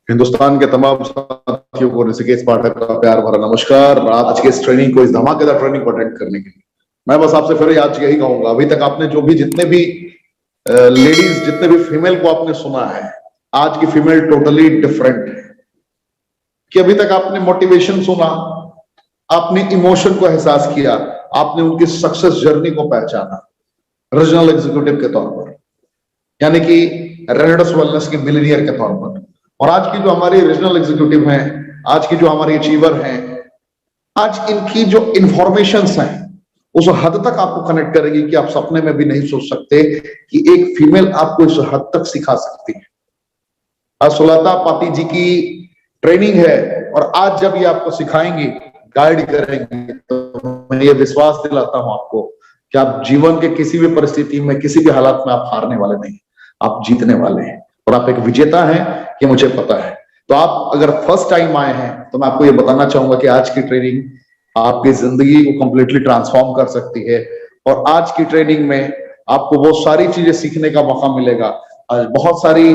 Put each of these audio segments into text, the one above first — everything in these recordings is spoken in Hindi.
हिंदुस्तान के तमाम साथियों को ऋषिकेश पाठक का प्यार भरा नमस्कार। आज के इस ट्रेनिंग को, इस धमाकेदार ट्रेनिंग को अटेंड करने के लिए मैं बस आपसे फिर आज यही कहूंगा, अभी तक आपने जो भी जितने भी लेडीज, जितने भी फीमेल को आपने सुना है, आज की फीमेल टोटली डिफरेंट है। कि अभी तक आपने मोटिवेशन सुना, आपने इमोशन को एहसास किया, आपने उनकी सक्सेस जर्नी को पहचाना रीजनल एग्जीक्यूटिव के तौर पर, यानी कि रेनेडस वेलनेस के मिलीनियर के तौर पर। और आज की जो हमारी रीजनल एग्जीक्यूटिव हैं, आज की जो हमारी अचीवर हैं, आज इनकी जो इंफॉर्मेशंस हैं उस हद तक आपको कनेक्ट करेगी कि आप सपने में भी नहीं सोच सकते कि एक फीमेल आपको इस हद तक सिखा सकती है। आज सुलता पाती जी की ट्रेनिंग है और आज जब ये आपको सिखाएंगे, गाइड करेंगे, तो मैं ये विश्वास दिलाता हूं आपको कि आप जीवन के किसी भी परिस्थिति में, किसी भी हालात में आप हारने वाले नहीं, आप जीतने वाले हैं और आप एक विजेता हैं, ये मुझे पता है। तो आप अगर फर्स्ट टाइम आए हैं तो मैं आपको ये बताना चाहूंगा कि आज की ट्रेनिंग आपकी जिंदगी को कंप्लीटली ट्रांसफॉर्म कर सकती है। और आज की ट्रेनिंग में आपको वो सारी चीजें सीखने का मौका मिलेगा, बहुत सारी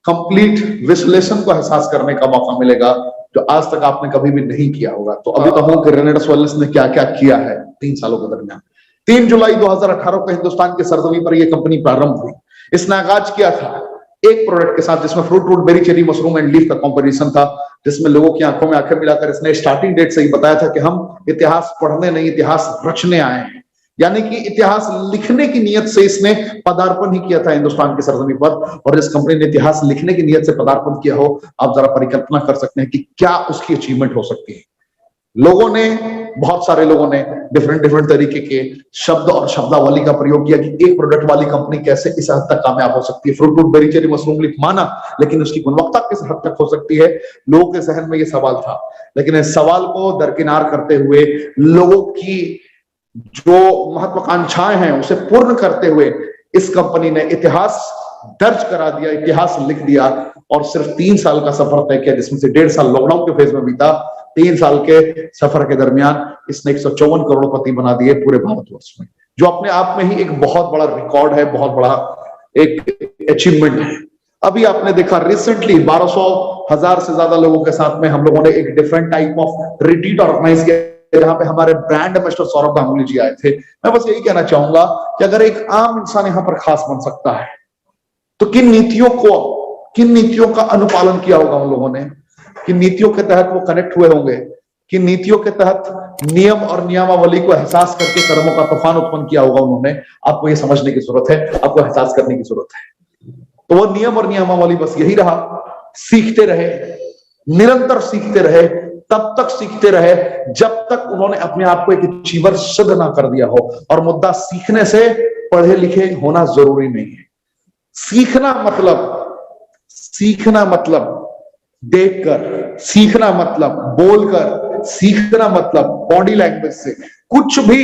कंप्लीट विश्लेषण को एहसास करने का मौका मिलेगा जो आज तक आपने कभी भी नहीं किया होगा। तो अभी कहूं कि रेनेडस वेलनेस ने क्या क्या किया है 3 सालों के दरमियान। 3 जुलाई 2018 को हिंदुस्तान की सरजमी पर यह कंपनी प्रारंभ हुई। इसने आगाज किया था एक प्रोडक्ट के साथ जिसमें fruit root berry cherry mushroom and leaf का कॉम्बिनेशन था, जिसमें लोगों की आंखों में आंखें मिलाकर इसने स्टार्टिंग डेट से ही बताया था कि हम इतिहास पढ़ने नहीं, इतिहास रचने आए हैं। यानी कि इतिहास लिखने की नियत से इसने पदार्पण ही किया था हिंदुस्तान की सरजमी पर। और इस कंपनी ने इतिहास लिखने की नियत से पदार्पण किया हो, आप जरा परिकल्पना कर सकते हैं कि क्या उसकी अचीवमेंट हो सकती है। लोगों ने, बहुत सारे लोगों ने डिफरेंट तरीके के शब्द और शब्दावली का प्रयोग किया कि एक प्रोडक्ट वाली कंपनी कैसे इस हद तक कामयाब हो सकती है। Fruit root berry cherry mushroom leaf माना, लेकिन उसकी गुणवत्ता किस हद तक हो सकती है, लोगों के जहन में यह सवाल था। लेकिन इस सवाल को दरकिनार करते हुए, लोगों की जो महत्वाकांक्षाएं हैं उसे पूर्ण करते हुए, इस कंपनी ने इतिहास दर्ज करा दिया, इतिहास लिख दिया और सिर्फ 3 साल का सफर तय किया, जिसमें से 1.5 साल लॉकडाउन के फेज में बीता। 3 साल के सफर के दरमियान इसने 154 करोड़पति बना दिए पूरे भारतवर्ष में, जो अपने आप में ही एक बहुत बड़ा रिकॉर्ड है, बहुत बड़ा एक अचीवमेंट है। अभी आपने देखा रिसेंटली 1200,000 से ज्यादा लोगों के साथ में हम लोगों ने एक different type of retreat organise किया, जहां पे हमारे ब्रांड एम्बेसडर सौरभ गांगुली जी आए थे। मैं बस यही कहना चाहूंगा कि अगर एक आम इंसान यहां पर खास बन सकता है तो किन नीतियों का अनुपालन किया होगा उन लोगों ने, किन नीतियों के तहत वो कनेक्ट हुए होंगे, किन नीतियों के तहत नियम और नियमावली को एहसास करके कदमों का तूफान उत्पन्न किया होगा उन्होंने। आपको ये समझने की जरूरत है, आपको एहसास करने की जरूरत है। तो वो नियम और नियमावली बस यही रहा, सीखते रहे, निरंतर सीखते रहे, तब तक सीखते रहे जब तक उन्होंने अपने आप को एक अचीवर सिद्ध ना कर दिया हो। और मुद्दा सीखने से पढ़े लिखे होना जरूरी नहीं है। सीखना मतलब देखकर, सीखना मतलब बोलकर, सीखना मतलब बॉडी लैंग्वेज से। कुछ भी,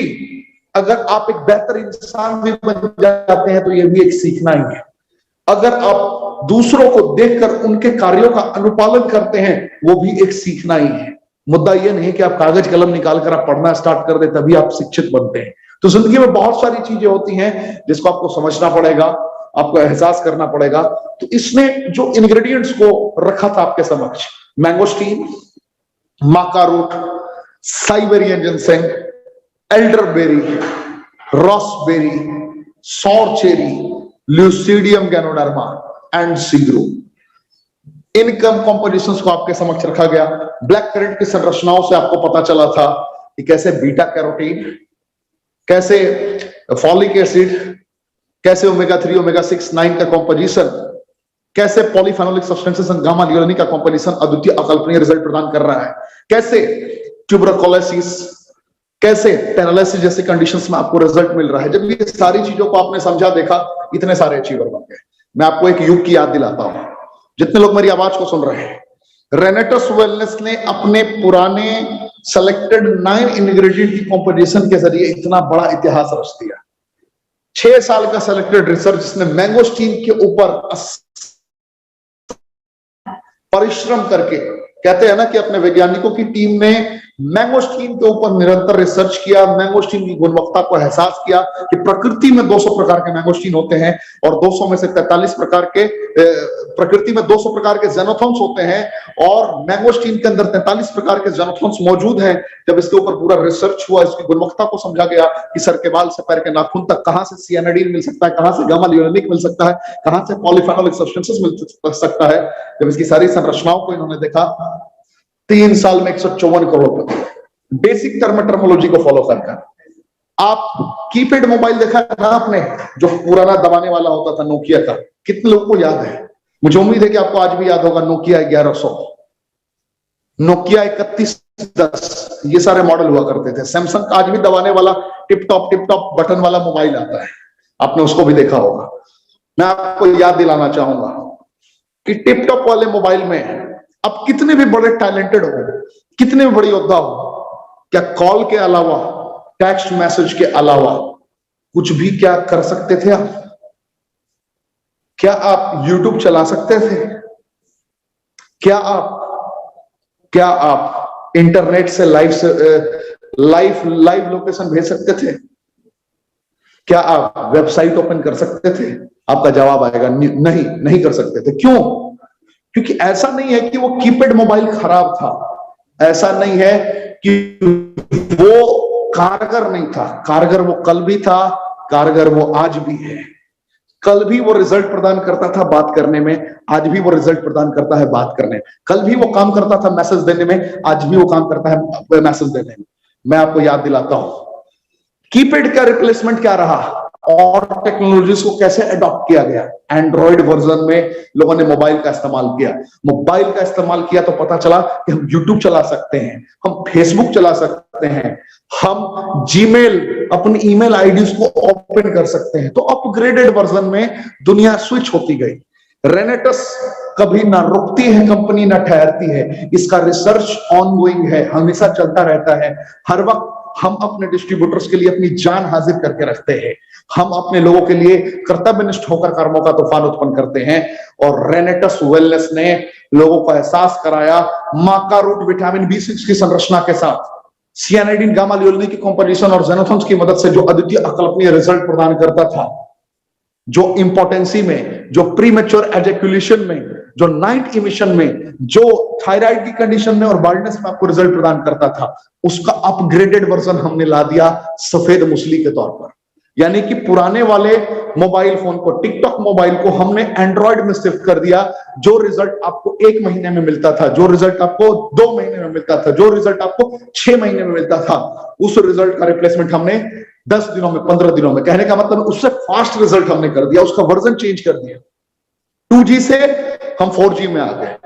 अगर आप एक बेहतर इंसान भी बन जाते हैं तो यह भी एक सीखना ही है। अगर आप दूसरों को देखकर उनके कार्यों का अनुपालन करते हैं, वो भी एक सीखना ही है। मुद्दा यह नहीं कि आप कागज कलम निकालकर आप पढ़ना स्टार्ट कर दे तभी आप शिक्षित बनते हैं। तो जिंदगी में बहुत सारी चीजें होती हैं जिसको आपको समझना पड़ेगा, आपको एहसास करना पड़ेगा। तो इसने जो इंग्रेडिएंट्स को रखा था आपके समक्ष, mangosteen, maca root, Siberian ginseng, elderberry, raspberry, sour cherry, lucidum ganoderma and सीग्रू, इनकम कॉम्पोजिशंस को आपके समक्ष रखा गया। ब्लैक करंट की संरचनाओं से आपको पता चला था कि कैसे बीटा कैरोटीन, कैसे फॉलिक एसिड, कैसे ओमेगा 3, ओमेगा 6, 9 का कॉम्पोजिशन, कैसे polyphenolic substances and gamma globulin का कॉम्पोजिशन अद्वितीय अकल्पनीय रिजल्ट प्रदान कर रहा है, कैसे ट्यूबरकुलोसिस, कैसे पैरालिसिस जैसे कंडीशंस में आपको रिजल्ट मिल रहा है। जब ये सारी चीजों को आपने समझा, देखा, इतने सारे अचीवर बन गए। मैं आपको एक युग की याद दिलाता हूं, जितने लोग मेरी आवाज को सुन रहे हैं, रेनेडस वेलनेस ने अपने पुराने सेलेक्टेड 9 इंग्रेडिएंट की कॉम्पोजिशन के जरिए इतना बड़ा इतिहास रच दिया। 6 साल का सेलेक्टेड रिसर्च जिसने मैंगोस्टीन के ऊपर परिश्रम करके कहते हैं ना कि अपने वैज्ञानिकों की टीम ने मैंगोस्टीन के ऊपर निरंतर रिसर्च किया, मैंगोस्टीन की गुणवत्ता को एहसास किया कि प्रकृति में 200 प्रकार के मैंगोस्टीन होते हैं और 200 में से 43 प्रकार के प्रकृति में 200 प्रकार के ज़ेनोथॉन्स होते हैं और मैंगोस्टीन के अंदर 43 प्रकार के ज़ेनोथॉन्स मौजूद हैं। जब इसके ऊपर पूरा रिसर्च हुआ, इसकी गुणवत्ता को समझा गया कि सर के बाल से पैर के नाखून तक कहां से सियानाडीन मिल सकता है, कहां से गामा ल्यूरेनिक मिल सकता है, कहां से पॉलीफेनोलिक सब्सटेंसेस मिल सकता है। जब इसकी सारी संरचनाओं को इन्होंने देखा, 3 साल में 154 करोड़ बेसिक टर्मोलॉजी को फॉलो करकर। आप कीपैड मोबाइल देखा ना आपने, जो पुराना दबाने वाला होता था नोकिया का, कितने लोगों को याद है? मुझे उम्मीद है कि आपको आज भी याद होगा नोकिया 1100, नोकिया 3110, ये सारे मॉडल हुआ करते थे। सैमसंग का आज भी दबाने वाला टिप टॉप बटन वाला मोबाइल आता है, आपने उसको भी देखा होगा। मैं आपको याद दिलाना चाहूंगा कि टिप टॉप वाले मोबाइल में अब कितने भी बड़े टैलेंटेड हो, कितने भी बड़े योद्धा हो, क्या कॉल के अलावा, टेक्स्ट मैसेज के अलावा कुछ भी क्या कर सकते थे आप? क्या आप YouTube चला सकते थे? क्या आप इंटरनेट से लाइव लोकेशन भेज सकते थे? क्या आप वेबसाइट ओपन कर सकते थे? आपका जवाब आएगा नहीं कर सकते थे। क्यों? क्योंकि ऐसा नहीं है कि वो कीपैड मोबाइल खराब था, ऐसा नहीं है कि वो कारगर नहीं था। कारगर वो कल भी था, कारगर वो आज भी है। कल भी वो रिजल्ट प्रदान करता था बात करने में, आज भी वो रिजल्ट प्रदान करता है बात करने में। कल भी वो काम करता था मैसेज देने में, आज भी वो काम करता है मैसेज देने में। मैं आपको याद दिलाता हूं कीपैड का रिप्लेसमेंट क्या रहा और टेक्नोलॉजीज को कैसे अडॉप्ट किया गया। एंड्रॉइड वर्जन में लोगों ने मोबाइल का इस्तेमाल किया। मोबाइल का इस्तेमाल किया तो पता चला कि हम यूट्यूब चला सकते हैं, हम फेसबुक चला सकते हैं, हम जीमेल, अपनी ईमेल आईडीज को ओपन कर सकते हैं। तो अपग्रेडेड वर्जन में दुनिया स्विच होती गई। रेनेटस कभी ना रुकती है कंपनी, ना ठहरती है। इसका रिसर्च ऑनगोइंग है, हमेशा चलता रहता है। हर वक्त हम अपने डिस्ट्रीब्यूटर्स के लिए अपनी जान हाजिर करके रखते हैं। हम अपने लोगों के लिए कर्तव्यनिष्ठ होकर कर्मों का तूफान उत्पन्न करते हैं। और रेनेटस वेलनेस ने लोगों को एहसास कराया, माका रूट विटामिन B6 की संरचना के साथ सियानाइडिन, गामा ल्यूरेनिक की कॉम्पोजिशन और ज़ेनोथॉन्स की मदद से जो अद्वितीय अकल्पनीय रिजल्ट प्रदान करता था, जो इंपोर्टेंसी में, जो प्रीमेच्योर एजेक्यूलेशन में, जो नाइट इमिशन में, जो थायराइड की कंडीशन में और बाल्डनेस में आपको रिजल्ट प्रदान करता था, उसका अपग्रेडेड वर्जन हमने ला दिया सफेद मूसली के तौर पर। यानी कि पुराने वाले मोबाइल फोन को, टिकटॉक मोबाइल को हमने एंड्रॉइड में शिफ्ट कर दिया। जो रिजल्ट आपको 1 महीने में मिलता था, जो रिजल्ट आपको 2 महीने में मिलता था, जो रिजल्ट आपको 6 महीने में मिलता था, उस रिजल्ट का रिप्लेसमेंट हमने 10 दिनों में, 15 दिनों में, कहने का मतलब उससे फास्ट रिजल्ट हमने कर दिया, उसका वर्जन चेंज कर दिया। 2G से हम 4G में आ गए,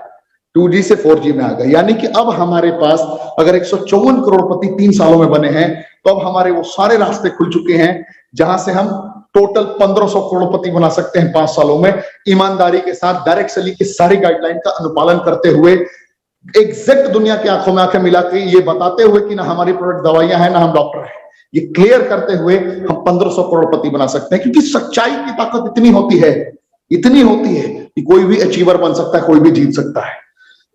2G से 4G में आ गए। यानी कि अब हमारे पास अगर 154 करोड़पति 3 सालों में बने हैं, तो अब हमारे वो सारे रास्ते खुल चुके हैं जहां से हम टोटल 1500 करोड़पति बना सकते हैं 5 सालों में, ईमानदारी के साथ, डायरेक्ट सेलिंग की सारी गाइडलाइन का अनुपालन करते हुए, एग्जैक्ट दुनिया की आंखों में आंखें मिला के ये बताते हुए कि ना हमारी प्रोडक्ट दवाइयां हैं, ना हम डॉक्टर हैं। ये क्लियर करते हुए हम 1500 करोड़पति बना सकते हैं। क्योंकि सच्चाई की ताकत इतनी होती है कि कोई भी अचीवर बन सकता है, कोई भी जीत सकता है।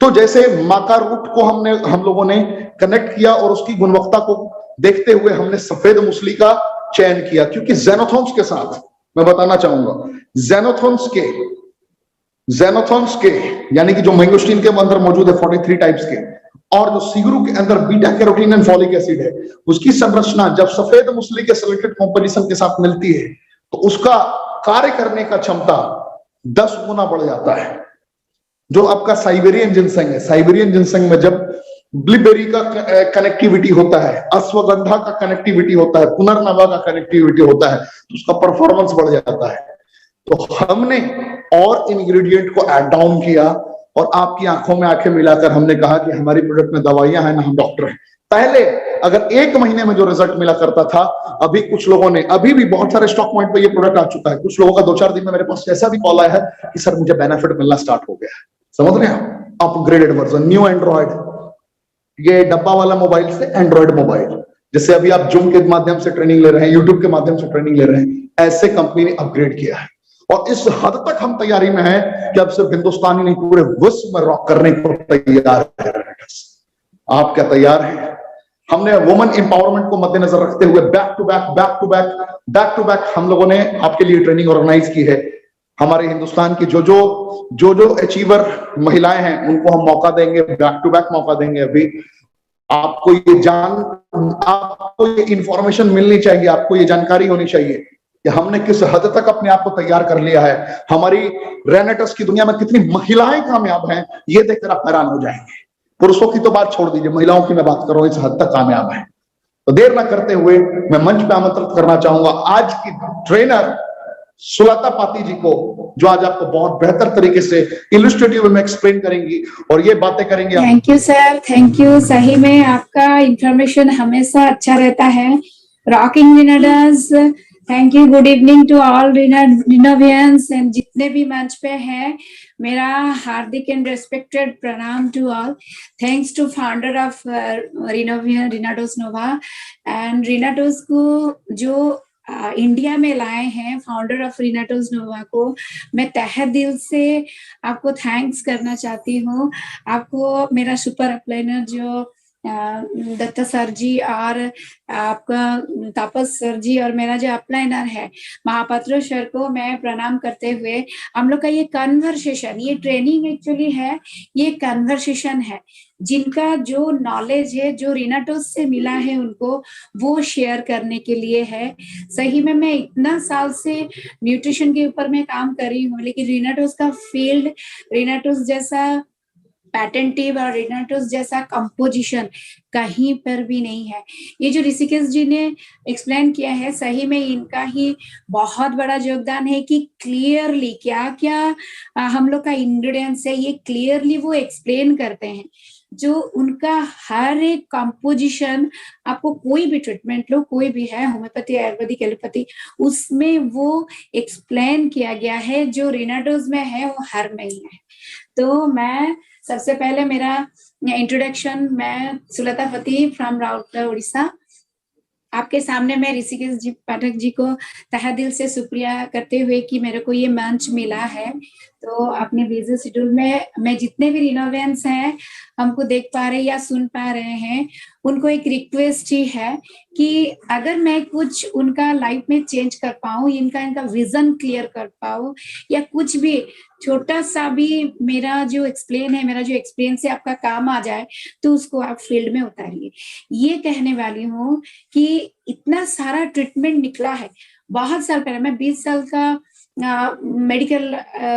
तो जैसे माका रूट को हम लोगों ने कनेक्ट किया और उसकी गुणवत्ता को देखते हुए हमने सफेद मूसली का चयन किया। क्योंकि ज़ेनोथॉन्स के साथ मैं बताना चाहूंगा, ज़ेनोथॉन्स के यानी कि जो मैंगोस्टीन के अंदर मौजूद है 43 टाइप्स के, और जो सीगरू के अंदर beta carotene and folic acid है, उसकी संरचना जब सफेद मूसली के सिलेक्टेड कॉम्पोजिशन के साथ मिलती है तो उसका कार्य करने का क्षमता 10 गुना बढ़ जाता है। जो आपका साइबेरियन जिनसेंग है, साइबेरियन जिनसेंग में जब ब्लूबेरी का कनेक्टिविटी होता है, अश्वगंधा का कनेक्टिविटी होता है, पुनर्नवा का कनेक्टिविटी होता है, तो उसका परफॉर्मेंस बढ़ जाता है। तो हमने और इंग्रेडिएंट को ऐड डाउन किया और आपकी आंखों में आंखें मिलाकर हमने कहा कि हमारी प्रोडक्ट में दवाइयां हैं, ना हम डॉक्टर हैं। पहले अगर 1 महीने में जो रिजल्ट मिला करता था, अभी कुछ लोगों ने, अभी भी बहुत सारे स्टॉक पॉइंट पे ये प्रोडक्ट आ चुका है, कुछ लोगों का 2-4 दिन में मेरे पास ऐसा भी कॉल आया है कि सर मुझे बेनिफिट मिलना स्टार्ट हो गया है। समझ रहे हैं? अपग्रेडेड वर्जन, न्यू एंड्रॉइड, ये डब्बा वाला मोबाइल से एंड्रॉइड मोबाइल, जैसे अभी आप जूम के माध्यम से ट्रेनिंग ले रहे हैं, यूट्यूब के माध्यम से ट्रेनिंग ले रहे हैं, ऐसे कंपनी ने अपग्रेड किया है। और इस हद तक हम तैयारी में हैं कि अब सिर्फ हिंदुस्तानी नहीं, पूरे विश्व में रॉक करने को तैयार है। आप क्या तैयार हैं? हमने वुमेन एम्पावरमेंट को मद्देनजर रखते हुए बैक टू बैक हम लोगों ने आपके लिए ट्रेनिंग ऑर्गेनाइज की है। हमारे हिंदुस्तान की जो अचीवर महिलाएं हैं उनको हम मौका देंगे, बैक टू बैक मौका देंगे। अभी आपको ये इंफॉर्मेशन मिलनी चाहिए, आपको ये जानकारी होनी चाहिए कि हमने किस हद तक अपने आप को तैयार कर लिया है। हमारी रेनेटस की दुनिया में कितनी महिलाएं कामयाब हैं, ये देखकर आप हैरान हो जाएंगे। पुरुषों की तो बात छोड़ दीजिए, महिलाओं की मैं बात कर रहा हूं, इस हद तक कामयाब है। तो देर ना करते हुए मैं मंच पे आमंत्रित करना चाहूंगा आज की ट्रेनर सुलता पाती जी को, जो आज आपको बहुत बेहतर तरीके से इलस्ट्रेटिव में एक्सप्लेन करेंगी और ये बातें करेंगे। Thank you sir, thank you. सही में आपका इंफॉर्मेशन हमेशा अच्छा रहता है। रॉकिंग रिनोडर्स, thank you. Good evening to all रिनोवियंस एंड जितने भी मंच पे हैं, मेरा हार्दिक एंड रेस्पेक्टेड प्रणाम to all. Thanks to founder of रिनोवियन रिनाडोस नोवा एंड रिनाडोस को जो इंडिया में लाए हैं, फाउंडर ऑफ रिनाडोस नोवा को मैं तहे दिल से आपको थैंक्स करना चाहती हूँ। आपको मेरा सुपर अपलाइनर जो दत्ता सर जी और आपका तापस सर जी और मेरा जो अपलाइनर है महापात्र सर को मैं प्रणाम करते हुए, हम लोग का ये कन्वर्सेशन, ये ट्रेनिंग एक्चुअली है, ये कन्वर्सेशन है। जिनका जो नॉलेज है, जो रिनाटोस से मिला है उनको, वो शेयर करने के लिए है। सही में मैं इतना साल से न्यूट्रिशन के ऊपर मैं काम कर रही हूँ, लेकिन रिनाटोस का फील्ड, रिनाटोस जैसा पैटेंटिव और रिनाटोस जैसा कंपोजिशन कहीं पर भी नहीं है। ये जो ऋषिकेश जी ने एक्सप्लेन किया है, सही में इनका ही बहुत बड़ा योगदान है कि क्लियरली क्या क्या हम लोग का इंग्रेडिएंट्स है, ये क्लियरली वो एक्सप्लेन करते हैं। जो उनका हर एक कंपोजिशन, आपको कोई भी ट्रीटमेंट लो, कोई भी है, होम्योपैथी, आयुर्वेदिक, एलोपैथी, उसमें वो एक्सप्लेन किया गया है। जो रिनाडोज में है वो हर में ही है। तो मैं सबसे पहले मेरा इंट्रोडक्शन, मैं सुलता पति फ्रॉम राउरकेला उड़ीसा। आपके सामने मैं ऋषिकेश जी पाठक जी को तहे दिल से शुक्रिया करते हुए कि मेरे को ये मंच मिला है। तो अपने बिजी शेड्यूल में मैं जितने भी रिनोवेंस हैं हमको देख पा रहे या सुन पा रहे हैं, उनको एक रिक्वेस्ट ही है कि अगर मैं कुछ उनका लाइफ में चेंज कर पाऊं, इनका विजन क्लियर कर पाऊं, या कुछ भी छोटा सा भी मेरा जो एक्सप्लेन है, मेरा जो एक्सपीरियंस है आपका काम आ जाए, तो उसको आप फील्ड में उतारिए। ये कहने वाली हूँ कि इतना सारा ट्रीटमेंट निकला है। बहुत साल पहले, मैं 20 साल का मेडिकल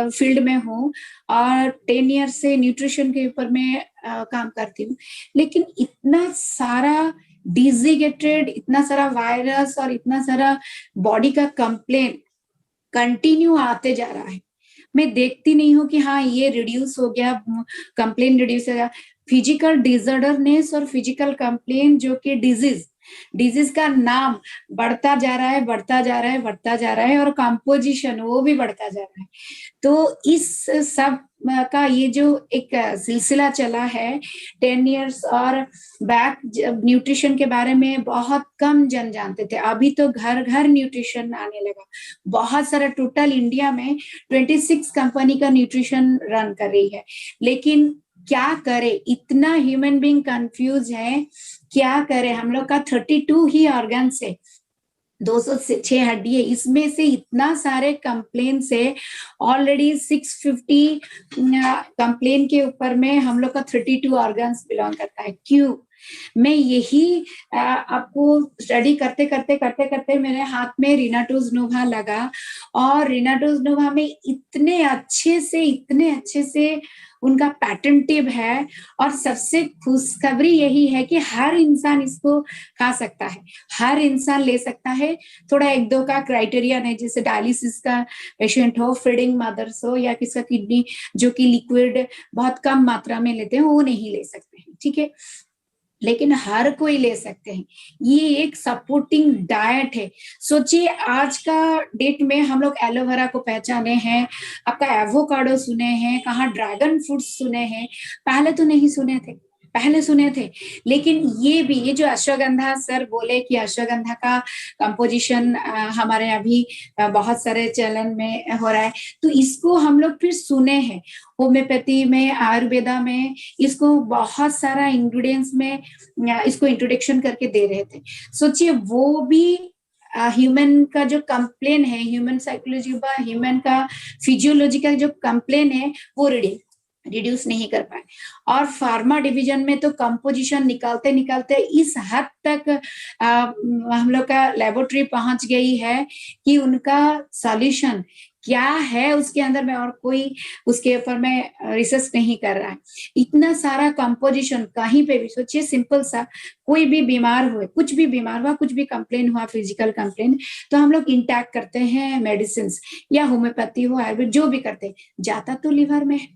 फील्ड में हूँ और 10 ईयर से न्यूट्रिशन के ऊपर मैं काम करती हूँ, लेकिन इतना सारा डिजीगेटेड, इतना सारा वायरस और इतना सारा बॉडी का कंप्लेन कंटिन्यू आते जा रहा है। मैं देखती नहीं हूँ कि हाँ ये रिड्यूस हो गया, कंप्लेन रिड्यूस हो गया। फिजिकल डिसऑर्डरनेस और फिजिकल कंप्लेन, जो कि डिजीज का नाम बढ़ता जा रहा है, बढ़ता जा रहा है, बढ़ता जा रहा है, और कंपोजिशन वो भी बढ़ता जा रहा है। तो इस सब का ये जो एक सिलसिला चला है 10 इयर्स और बैक, न्यूट्रिशन के बारे में बहुत कम जन जानते थे। अभी तो घर घर न्यूट्रिशन आने लगा। बहुत सारा, टोटल इंडिया में 26 कंपनी का न्यूट्रिशन रन कर रही है। लेकिन क्या करे, इतना ह्यूमन बीइंग कंफ्यूज है, क्या करे। हम लोग का 32 ही ऑर्गन से 206 हड्डी है, इसमें से इतना सारे कंप्लेन से ऑलरेडी 650 कंप्लेन के ऊपर में हम लोग का 32 ऑर्गन्स बिलोंग करता है। क्यों? मैं यही आपको स्टडी करते करते करते करते मेरे हाथ में रिनाटोज नोवा लगा, और रिनाटोज नोवा में इतने अच्छे से उनका पैटेंटिव है। और सबसे खुशखबरी यही है कि हर इंसान इसको खा सकता है, हर इंसान ले सकता है। थोड़ा एक दो का क्राइटेरिया नहीं, जैसे डायलिसिस का पेशेंट हो, फीडिंग मदर्स हो, या किसी का किडनी जो कि लिक्विड बहुत कम मात्रा में लेते हैं, वो नहीं ले सकते हैं, ठीक है। लेकिन हर कोई ले सकते हैं। ये एक सपोर्टिंग डाइट है। सोचिए, आज का डेट में हम लोग एलोवेरा को पहचाने हैं, आपका एवोकाडो सुने हैं, कहाँ ड्रैगन फ्रूट सुने हैं, पहले तो नहीं सुने थे। पहले सुने थे, लेकिन ये जो अश्वगंधा सर बोले कि अश्वगंधा का कंपोजिशन हमारे अभी बहुत सारे चलन में हो रहा है, तो इसको हम लोग फिर सुने हैं होम्योपैथी में, आयुर्वेदा में, इसको बहुत सारा इंग्रेडिएंट्स में इसको इंट्रोडक्शन करके दे रहे थे। सोचिए वो भी ह्यूमन का जो कंप्लेन है, ह्यूमन साइकोलॉजी का, ह्यूमन का फिजियोलॉजी का जो कंप्लेन है वो रिड्यूस नहीं कर पाए। और फार्मा डिवीजन में तो कंपोजिशन निकालते निकालते इस हद तक हम लोग का लेबोरेटरी पहुंच गई है कि उनका सॉल्यूशन क्या है उसके अंदर में और कोई उसके ऊपर में रिसर्च नहीं कर रहा है। इतना सारा कंपोजिशन कहीं पे भी, सोचिए सिंपल सा, कोई भी बीमार हुए, कुछ भी बीमार हुआ, कुछ भी कंप्लेन हुआ, फिजिकल कंप्लेन, तो हम लोग इंटैक्ट करते हैं मेडिसिन या होम्योपैथी हो, आयुर्वेद, जो भी करते हैं, जाता तो लिवर में है,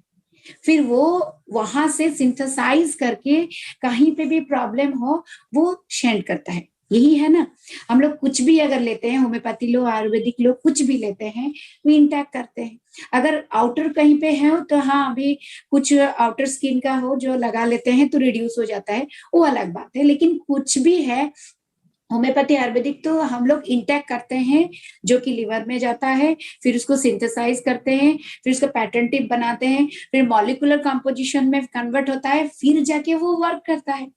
फिर वो वहां से सिंथेसाइज करके कहीं पे भी प्रॉब्लम हो वो सेंड करता है। यही है ना, हम लोग कुछ भी अगर लेते हैं, होम्योपैथी लो, आयुर्वेदिक लो, कुछ भी लेते हैं तो इंटैक्ट करते हैं। अगर आउटर कहीं पे है तो हाँ, अभी कुछ आउटर स्किन का हो जो लगा लेते हैं तो रिड्यूस हो जाता है, वो अलग बात है। लेकिन कुछ भी है, होम्योपैथी आयुर्वेदिक तो हम लोग इंटैक्ट करते हैं, जो कि लिवर में जाता है, फिर उसको सिंथेसाइज करते हैं, फिर उसको पैटेंटिव बनाते हैं, फिर मॉलिक्यूलर कंपोजिशन में कन्वर्ट होता है, फिर जाके वो वर्क करता है।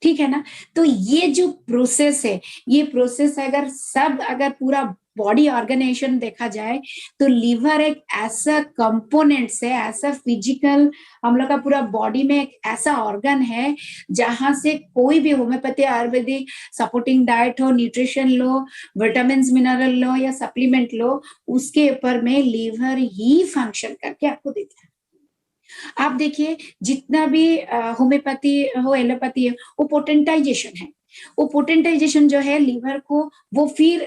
ठीक है ना। तो ये जो प्रोसेस है, ये प्रोसेस अगर पूरा बॉडी ऑर्गेनाइजेशन देखा जाए तो लिवर एक ऐसा कंपोनेंट है, ऐसा फिजिकल, हम लोग का पूरा बॉडी में एक ऐसा ऑर्गन है जहां से कोई भी होम्योपैथी आयुर्वेदिक सपोर्टिंग डाइट हो, न्यूट्रिशन लो, विटामिन मिनरल लो या सप्लीमेंट लो, उसके ऊपर में लिवर ही फंक्शन करके आपको देता है। आप देखिए जितना भी होम्योपैथी हो, एलोपैथी हो, वो पोटेंटाइजेशन है। वो पोटेंटाइजेशन जो है लिवर को, वो फिर